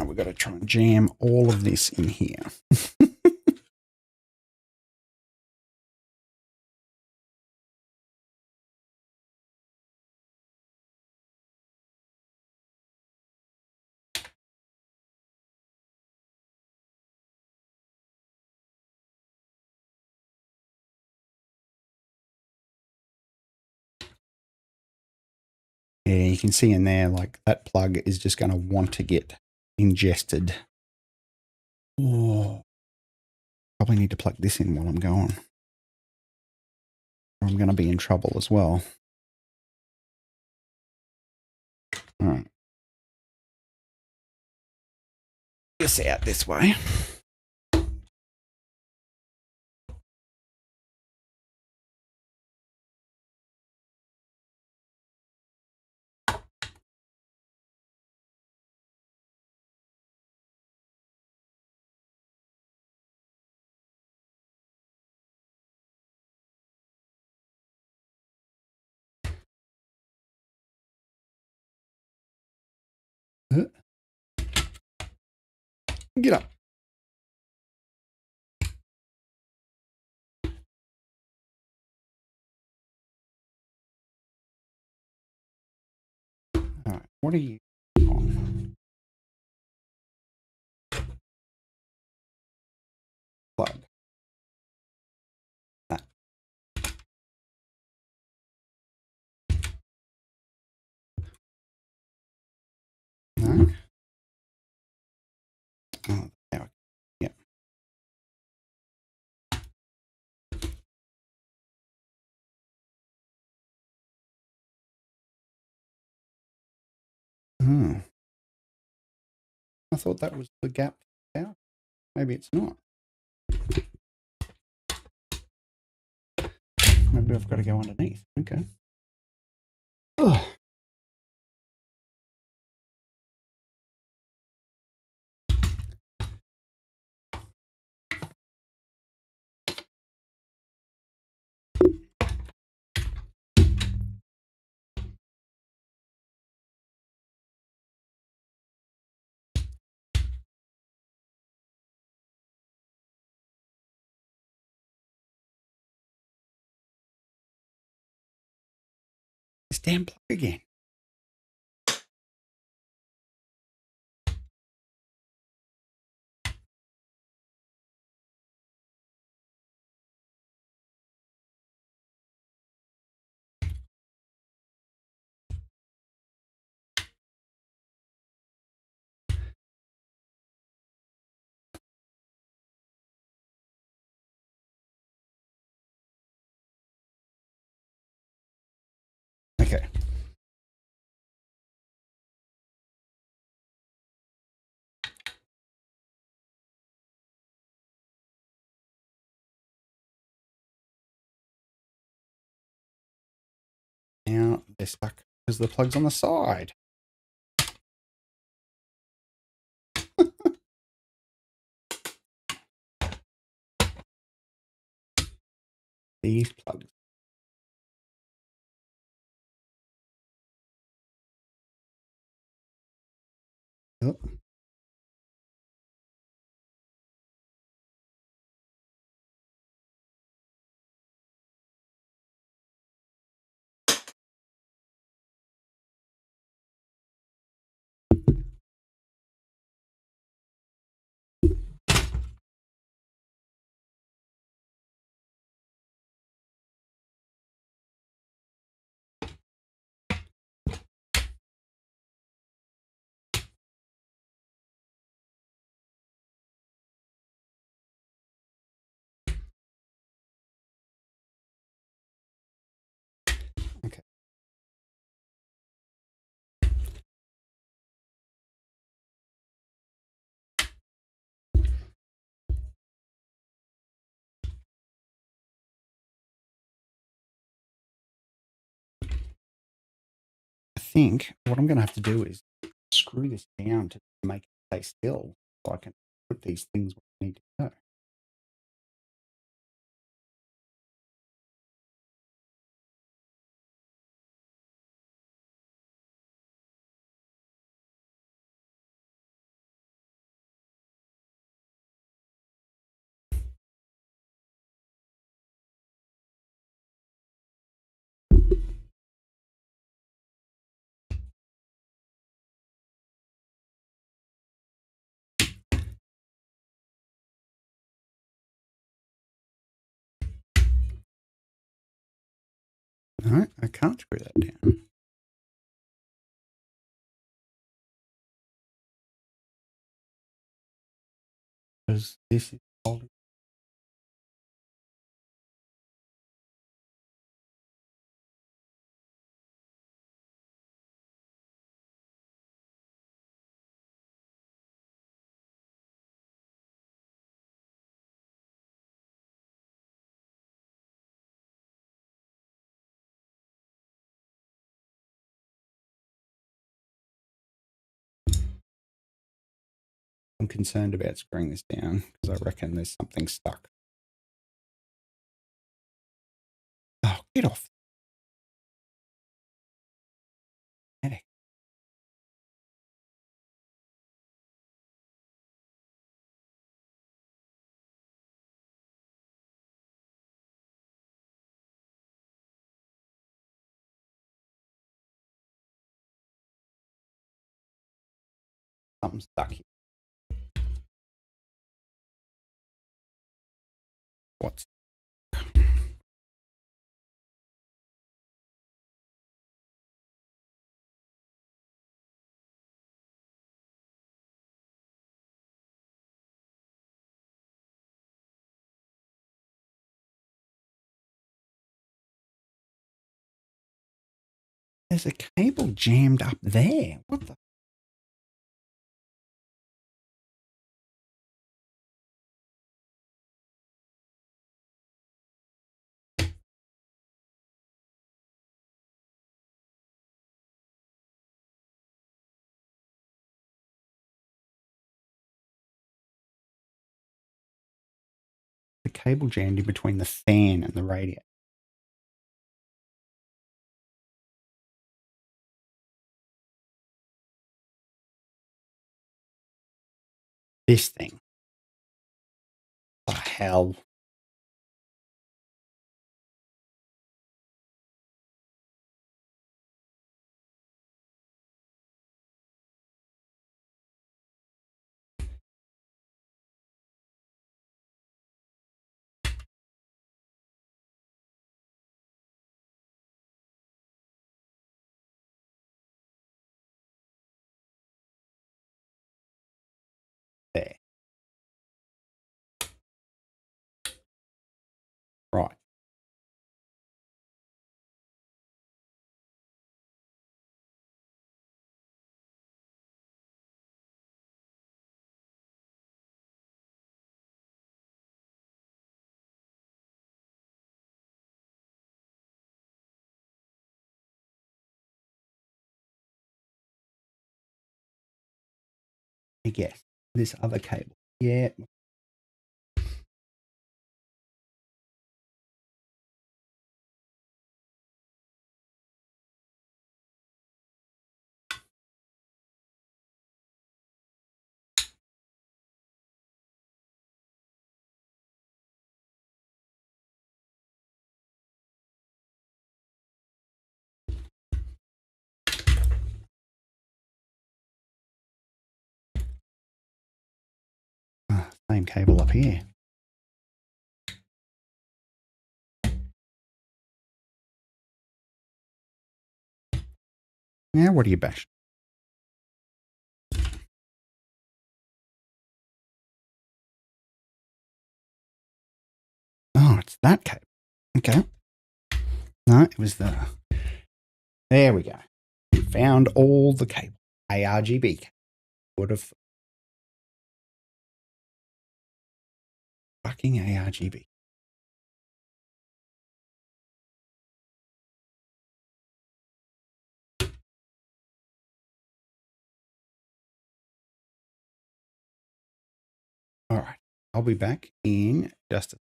Now we've got to try and jam all of this in here. Yeah, you can see in there, like that plug is just going to want to get ingested. Oh, probably need to plug this in while I'm going. Or I'm going to be in trouble as well. All right. This out this way. Get up. All right. What are you on? Plug. That. No. Oh, there. Yeah. Oh. I thought that was the gap out. Maybe it's not. Maybe I've got to go underneath. Okay. Oh. This damn plug again. Okay. Now they're stuck because the plug's on the side. These plugs. Oh. Okay. I think what I'm going to have to do is screw this down to make it stay still so I can put these things where I need to go. No, I can't screw that down. Because this is holding. I'm concerned about screwing this down because I reckon there's something stuck. Oh, get off. Something's stuck here. What's there's a cable jammed up there. What the? The cable jammed in between the fan and the radiator. This thing. What the hell? There. Right. I guess. This other cable. Yeah. Same cable up here. Now what do you bash? Oh, it's that cable. Okay. No, it was the... There we go. We found all the cable. ARGB. Would have... Fucking ARGB. All right. I'll be back in just a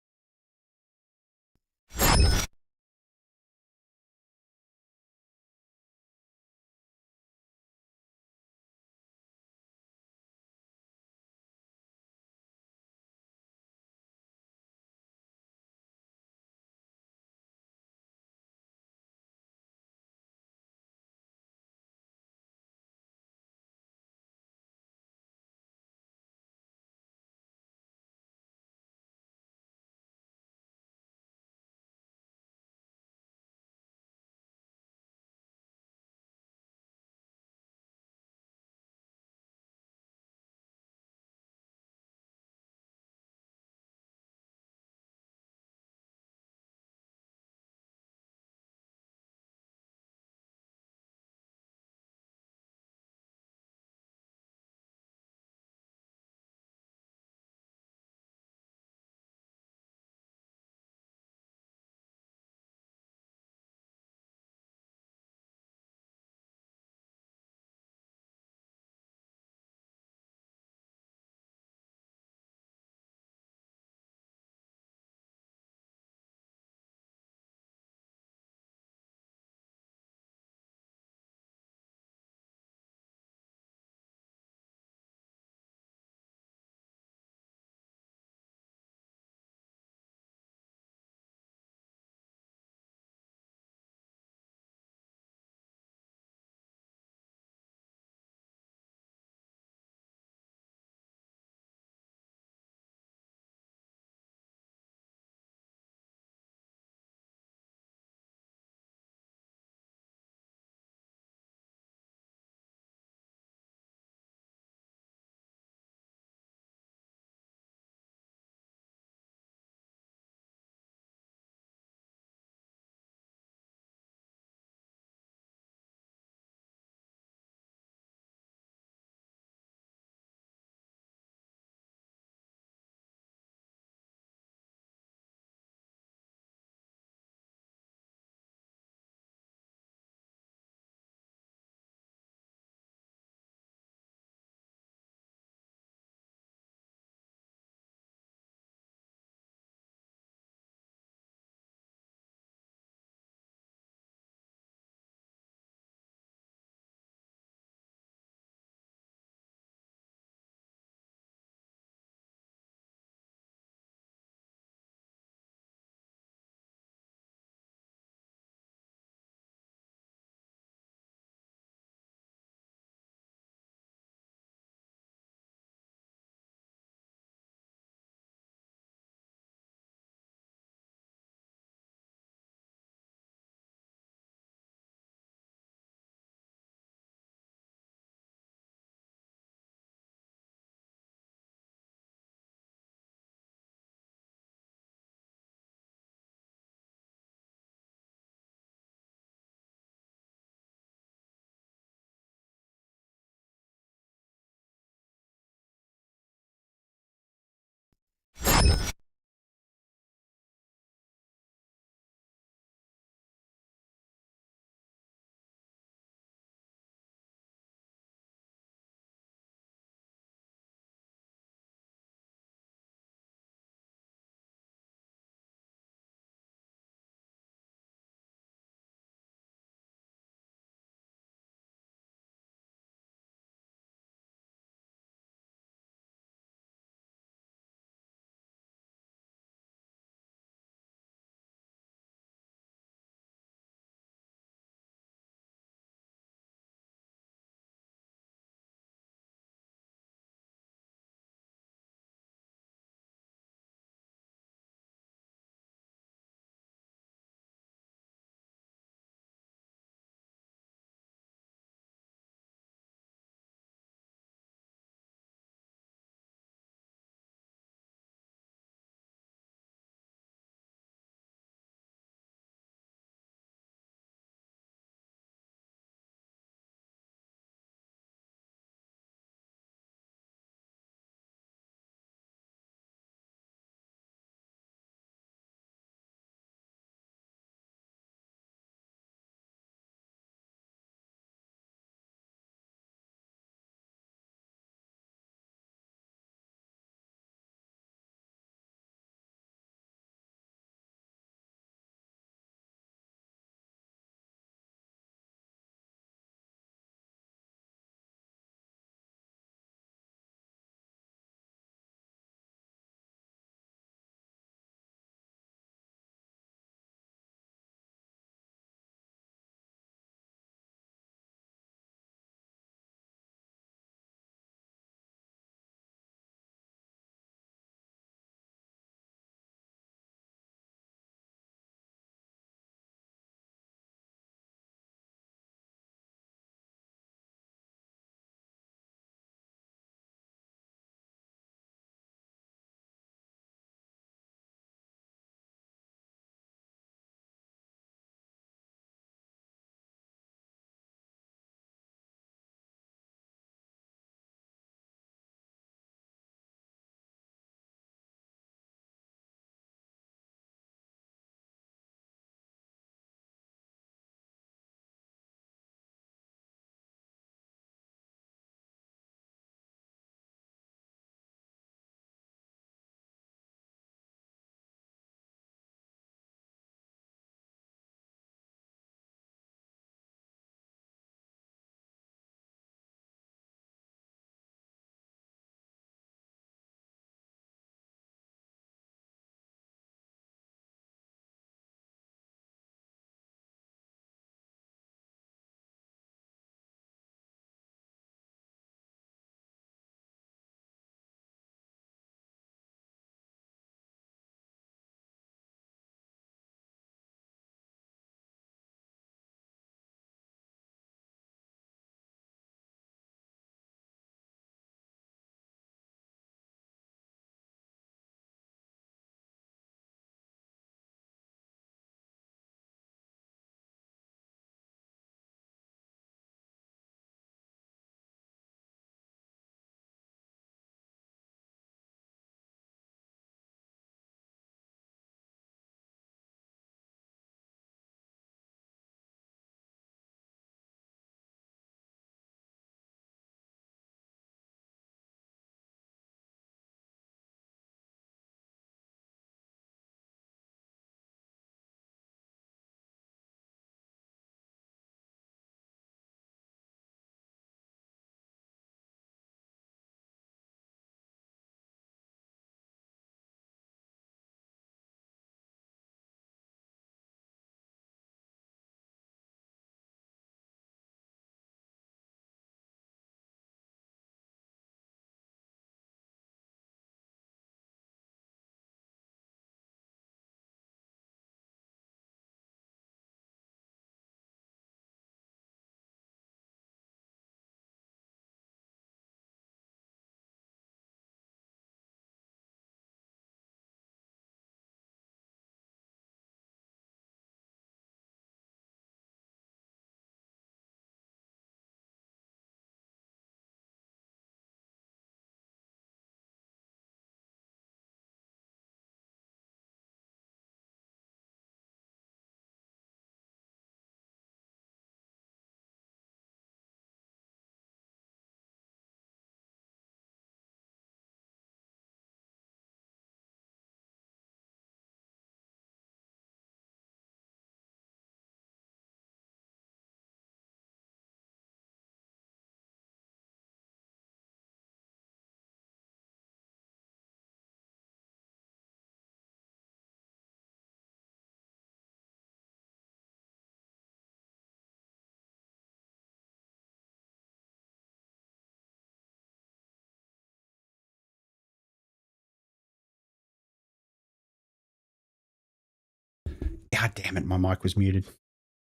God damn it, my mic was muted.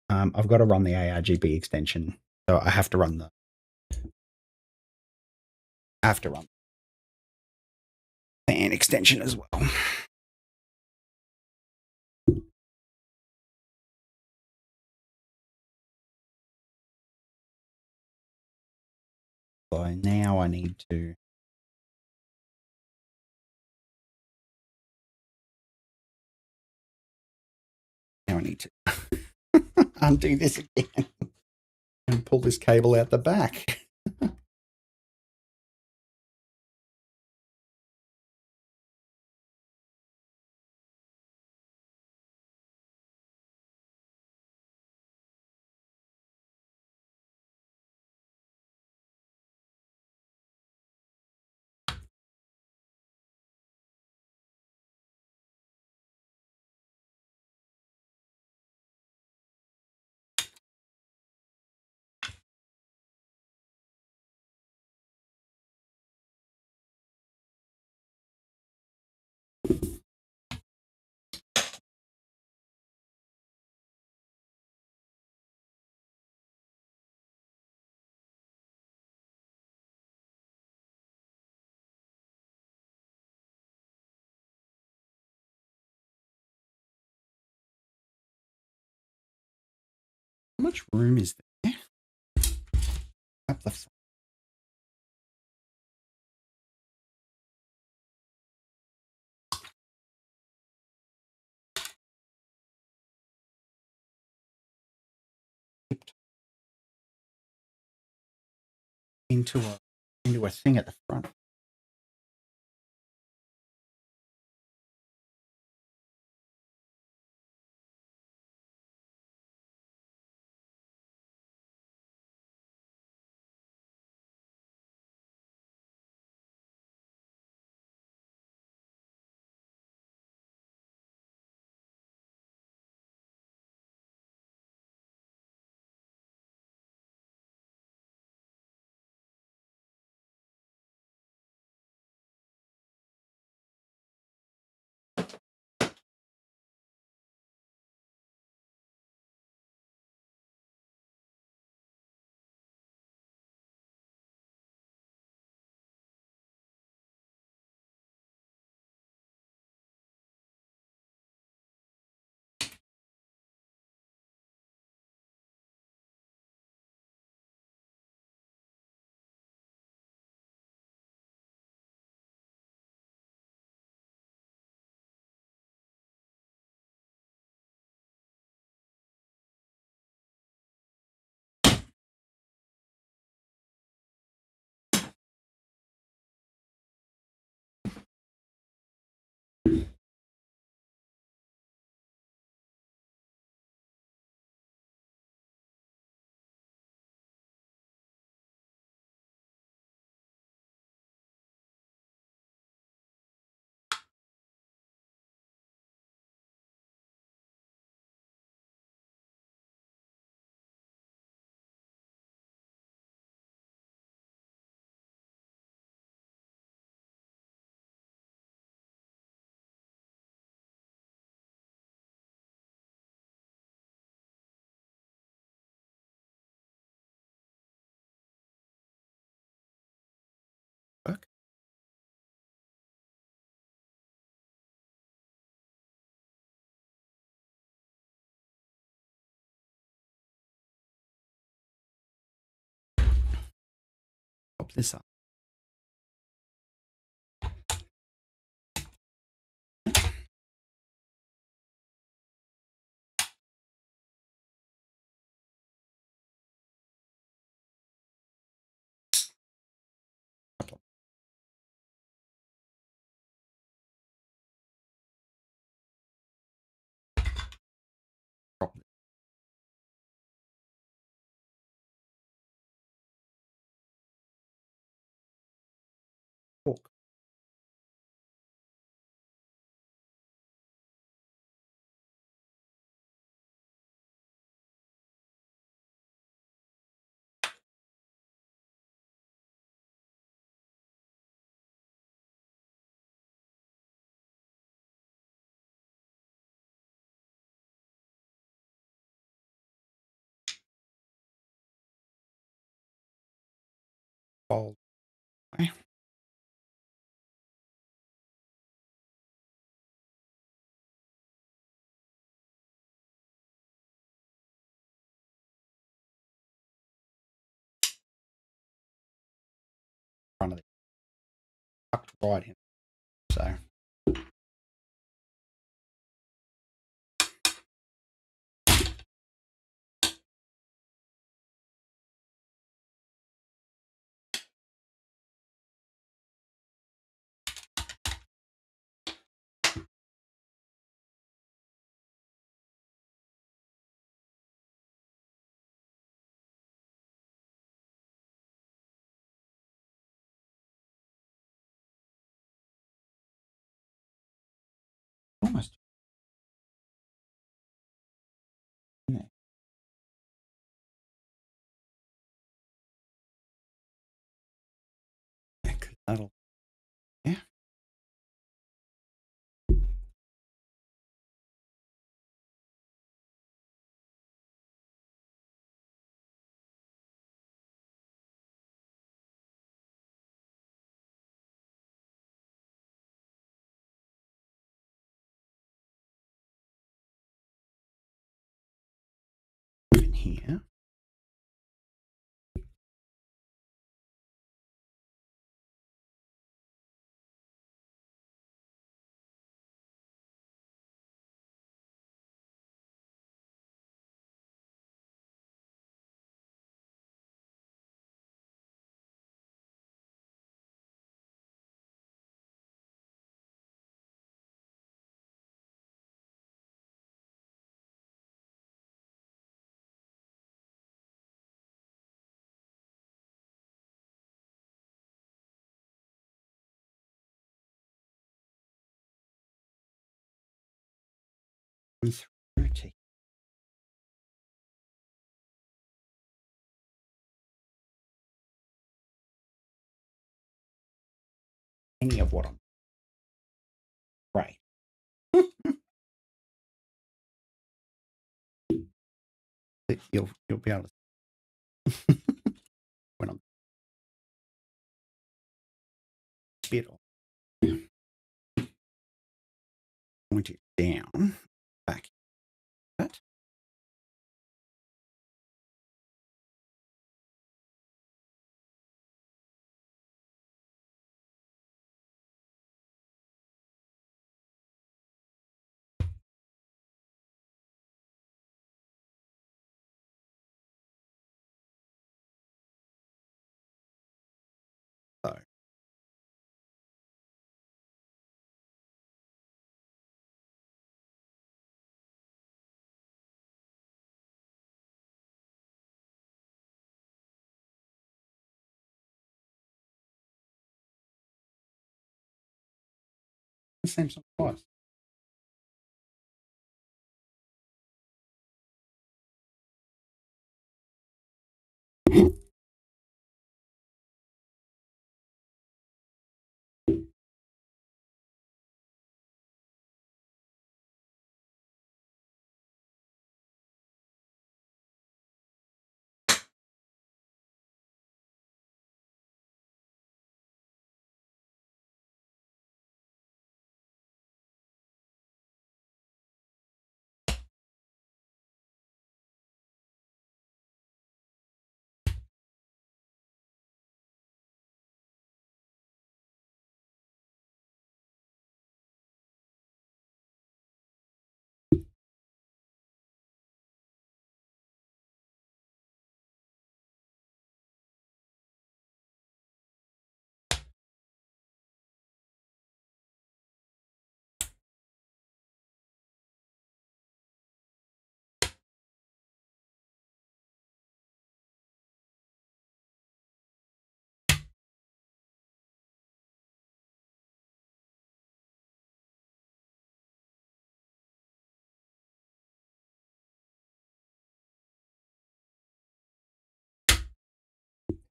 I've got to run the ARGB extension, so I have to run the fan extension as well. So now I need to undo this again and pull this cable out the back. How much room is there? Up the front. Into a thing at the front. Work. Pop this up. Pop this. Fork. fold away. Front of the tucked right in. So almost in there. Yeah, 'cause that'll, yeah. In here. Through any of what I'm right. You'll be able to when I'm bit on. Point it down, back that. So the same sort of was.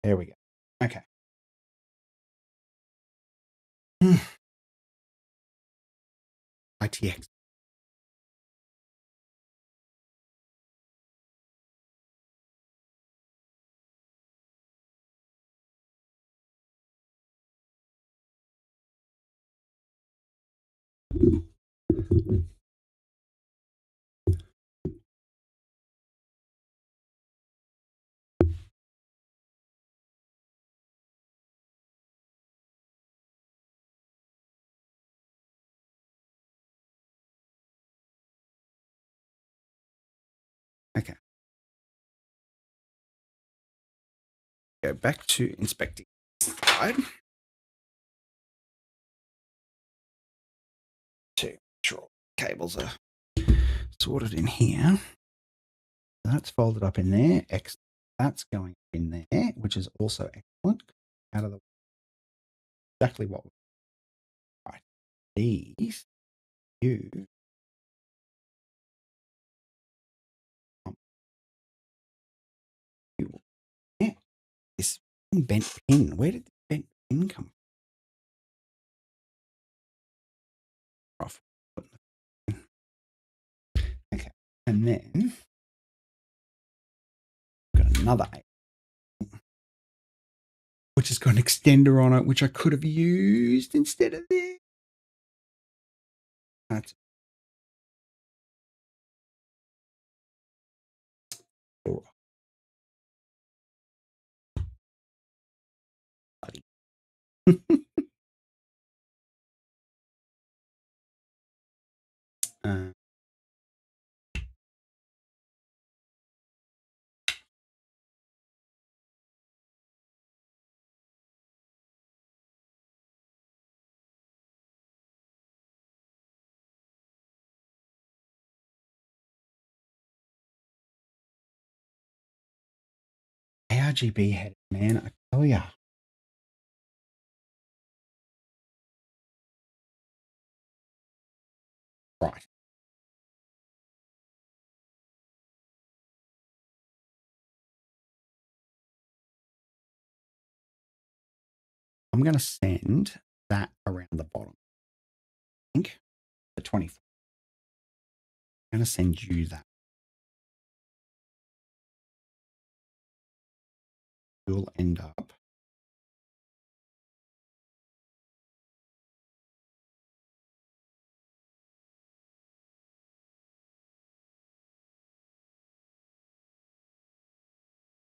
There we go. Okay. ITX. Okay. Go back to inspecting side to make sure cables are sorted in here. That's folded up in there. Excellent. That's going in there, which is also excellent. Out of the exactly what we right. These you yeah, this bent pin. Where did the bent pin come from? Okay. And then we've got another 8, which has got an extender on it, which I could have used instead of this. That's all right. uh, RGB head, man, I tell ya. Right. I'm going to send that around the bottom. I think the 24. I'm going to send you that. You'll end up.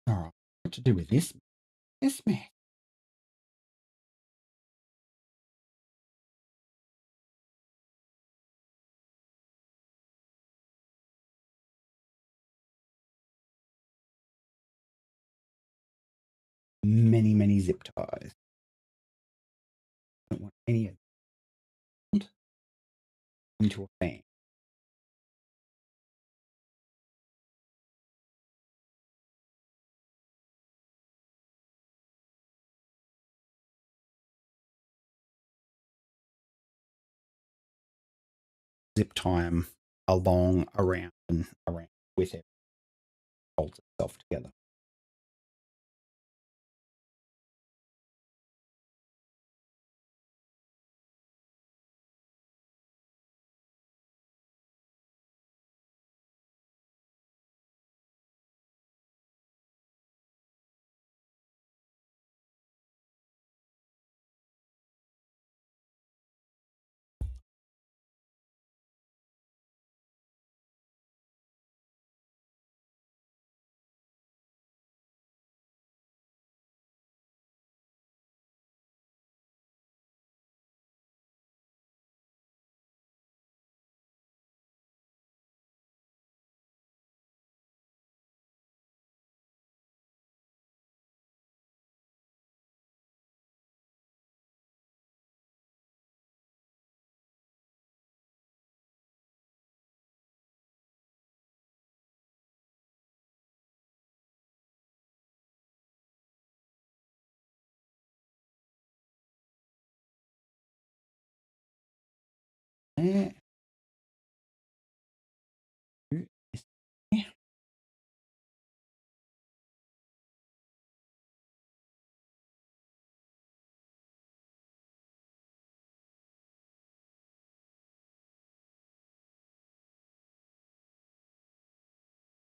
All right. What to do with this? This man. Many zip ties. I don't want any of them into a fan. Zip tie them along, around, and around with it. Holds itself together. There. Yeah.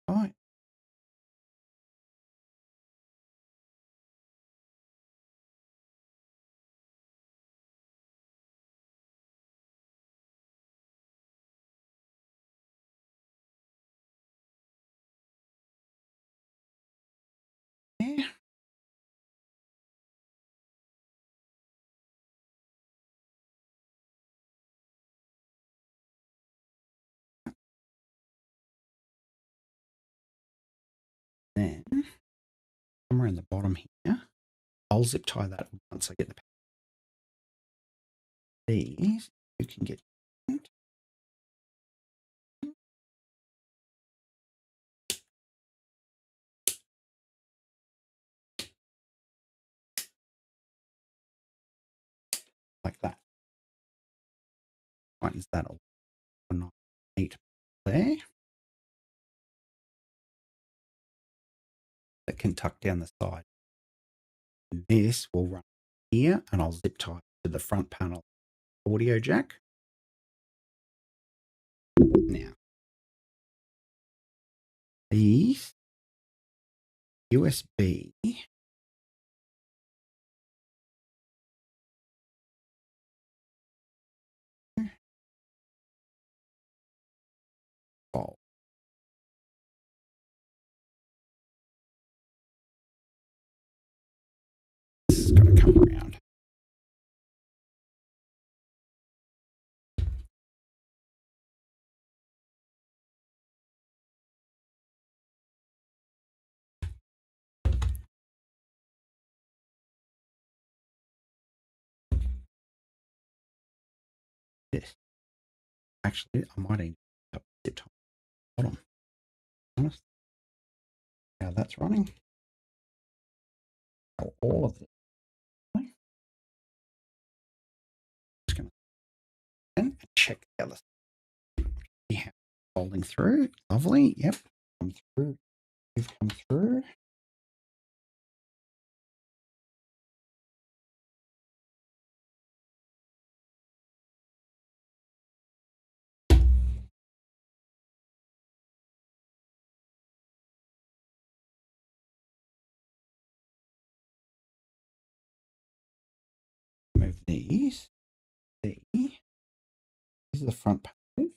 Right. somewhere in the bottom here. I'll zip tie that once I get the these. You can get like that. Tightens that all neat there. That can tuck down the side. This will run here, and I'll zip tie to the front panel audio jack. Now, these USB bulb. This is going to come around. This. Actually, I might need to zip tie bottom. Honest. How that's running. All of this. Just going to and check the other side. Yeah, folding through. Lovely. Yep. Come through. You've come through. Move these. See. This is the front panel.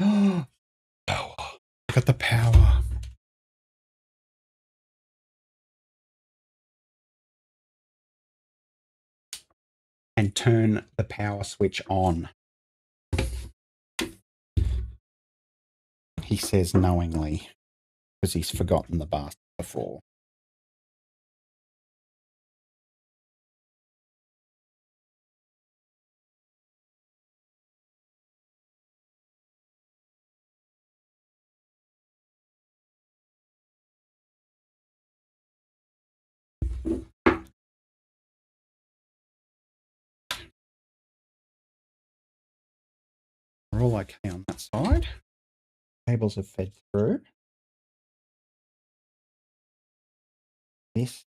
Oh, power. Got the power. And turn the power switch on. He says knowingly, because he's forgotten the bastard before. We're all okay on that side. Cables have fed through. This.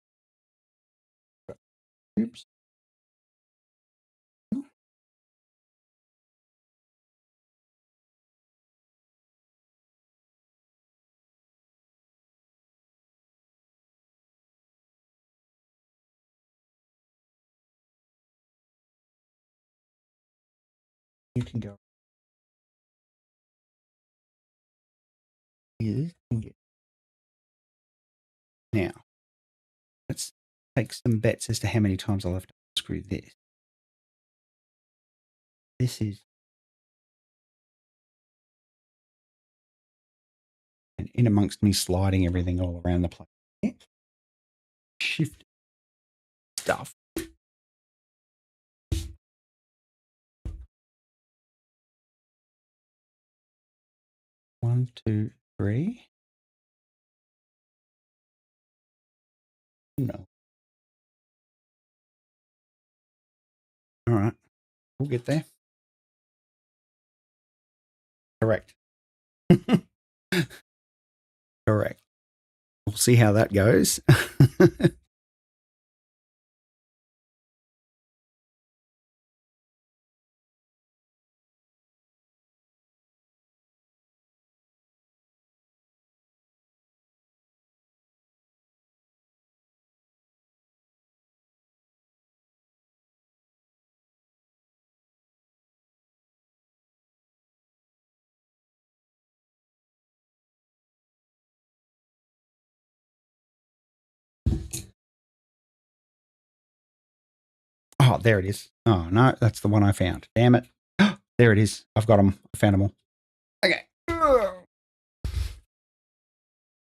Oops. You can go. Now, let's take some bets as to how many times I'll have to unscrew this. This is, and in amongst me sliding everything all around the place. Shift stuff. One, two, three. No. All right. We'll get there. Correct. Correct. We'll see how that goes. Oh, there it is. Oh, no, that's the one I found. Damn it. There it is. I've got them. I found them all. Okay.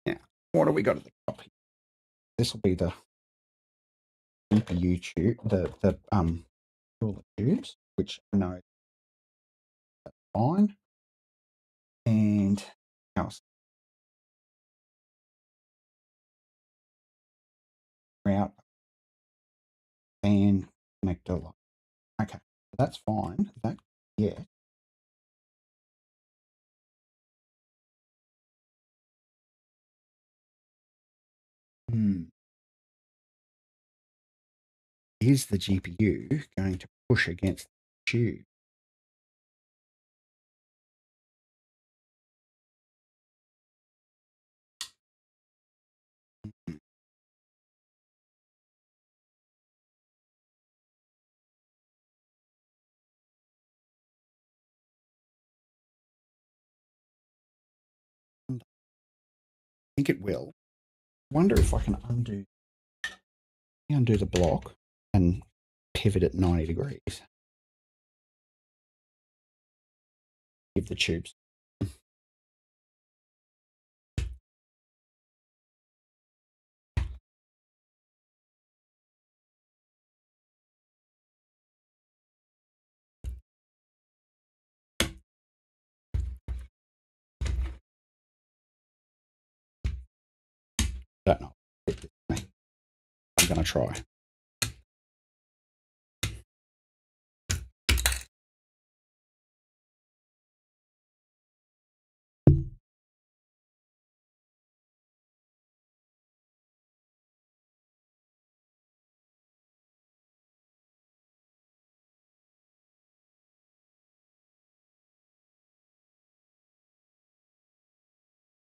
Yeah. What do we got at the top here? This will be the GPU tube, cooler tubes, which I know is fine. And else route fan connector lock. Okay, that's fine. That yeah. Is the GPU going to push against the tube? I think it will. Wonder if I can undo the block and pivot it 90 degrees. Give the tubes. Don't know. I'm going to try.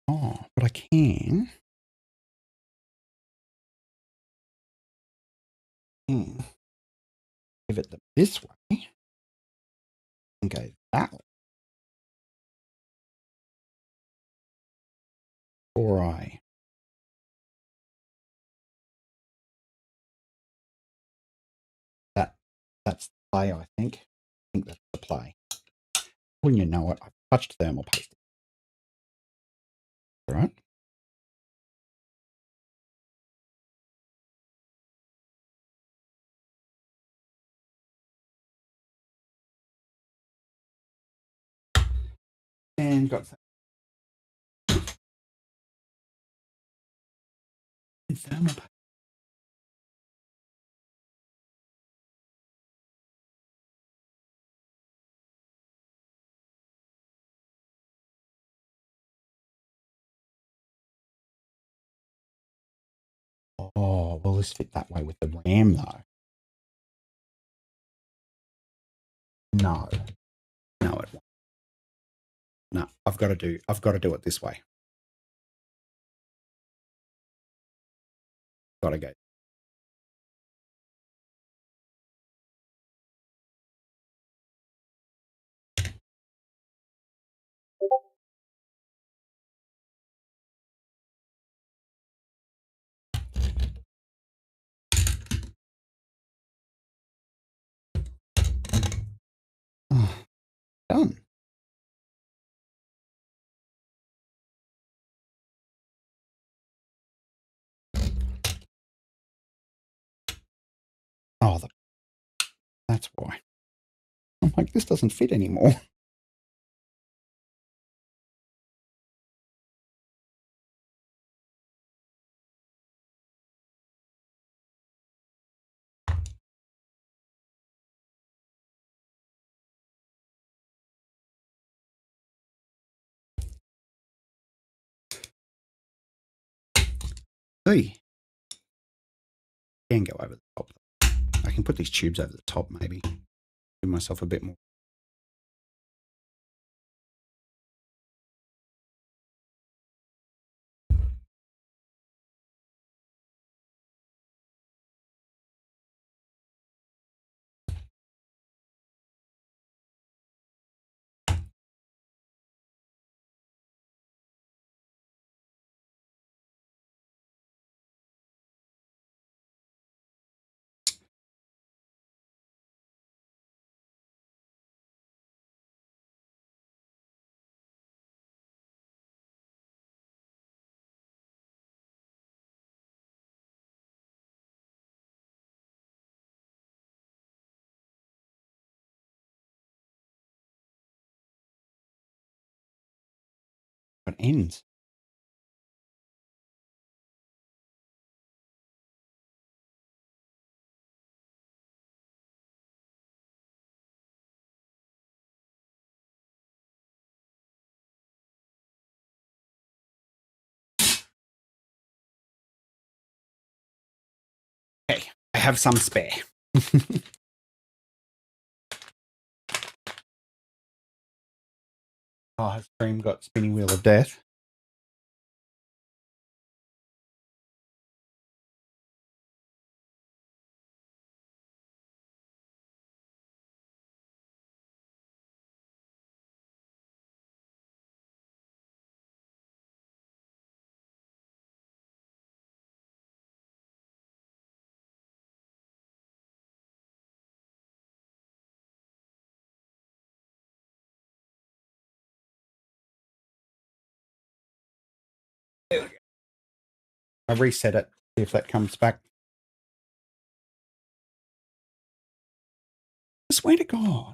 Oh, but I can. Pivot them this way and go that way. Or that's the play, I think. I think that's the play. Wouldn't you know it, I've touched thermal paste. All right. And got thermal paste. Oh, will this fit that way with the RAM though? No. No, it won't. No, I've got to do it this way. Got to go. Oh, done. Oh, that's why. I'm like, this doesn't fit anymore. Hey, can go over the top. I can put these tubes over the top, maybe. Give myself a bit more. But ends. Okay, I have some spare. Oh, has Stream got spinning wheel of death? I reset it, see if that comes back. I swear to God.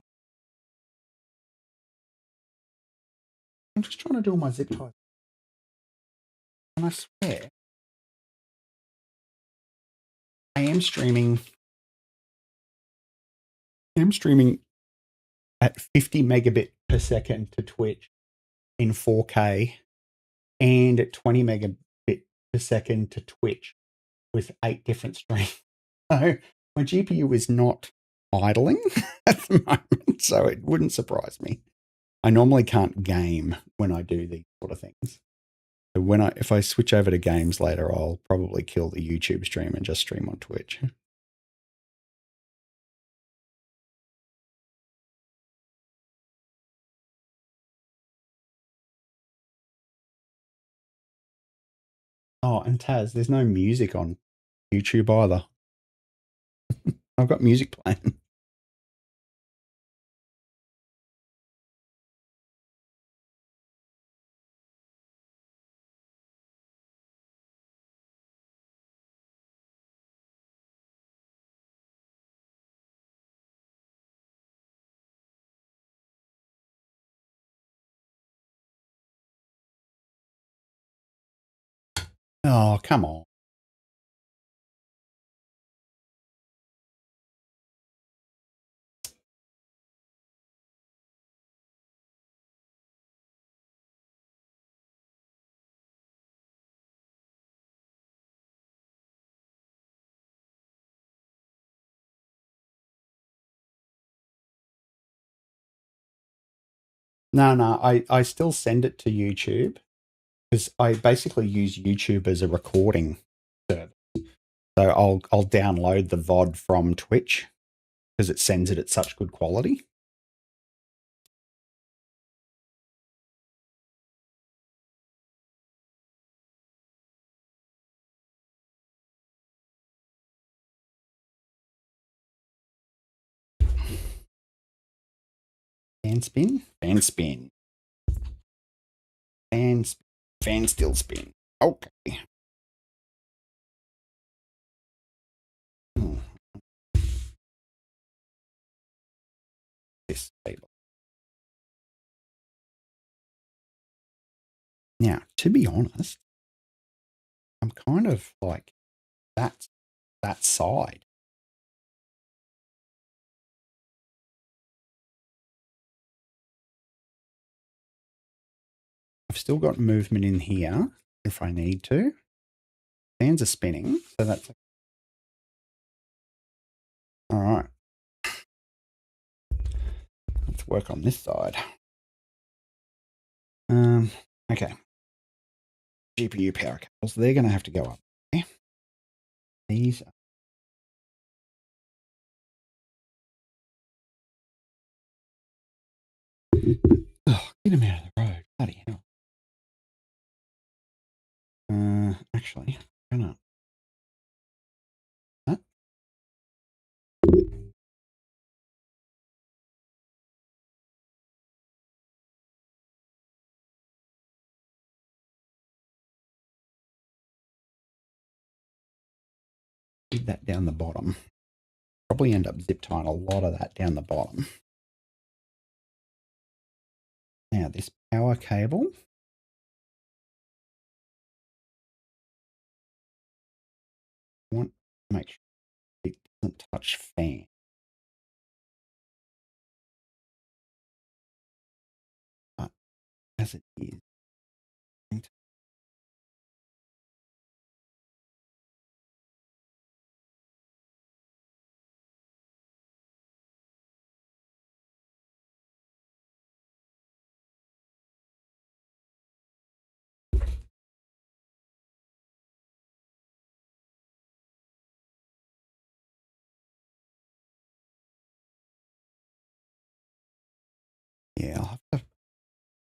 I'm just trying to do all my zip ties. And I swear, I am streaming. At 50 megabit per second to Twitch in 4K and at 20 megabit per second to Twitch with 8 different streams. So my GPU is not idling at the moment, so it wouldn't surprise me. I normally can't game when I do these sort of things. So if I switch over to games later, I'll probably kill the YouTube stream and just stream on Twitch. Oh, and Taz, there's no music on YouTube either. I've got music playing. Oh, come on. No, I still send it to YouTube because I basically use YouTube as a recording service. So I'll download the VOD from Twitch because it sends it at such good quality. Fan spin, fan spin, fan spin, fan still spin. Okay. This table. Now, to be honest, I'm kind of like that side. I've still got movement in here if I need to. Fans are spinning, so that's all right. Let's work on this side. Okay. GPU power cables, they're going to have to go up. Okay. These are get them out of the road. Bloody hell. Actually, I'm gonna leave that down the bottom. Probably end up zip tying a lot of that down the bottom. Now this power cable make sure it doesn't touch fan. But as it is, yeah, I'll have to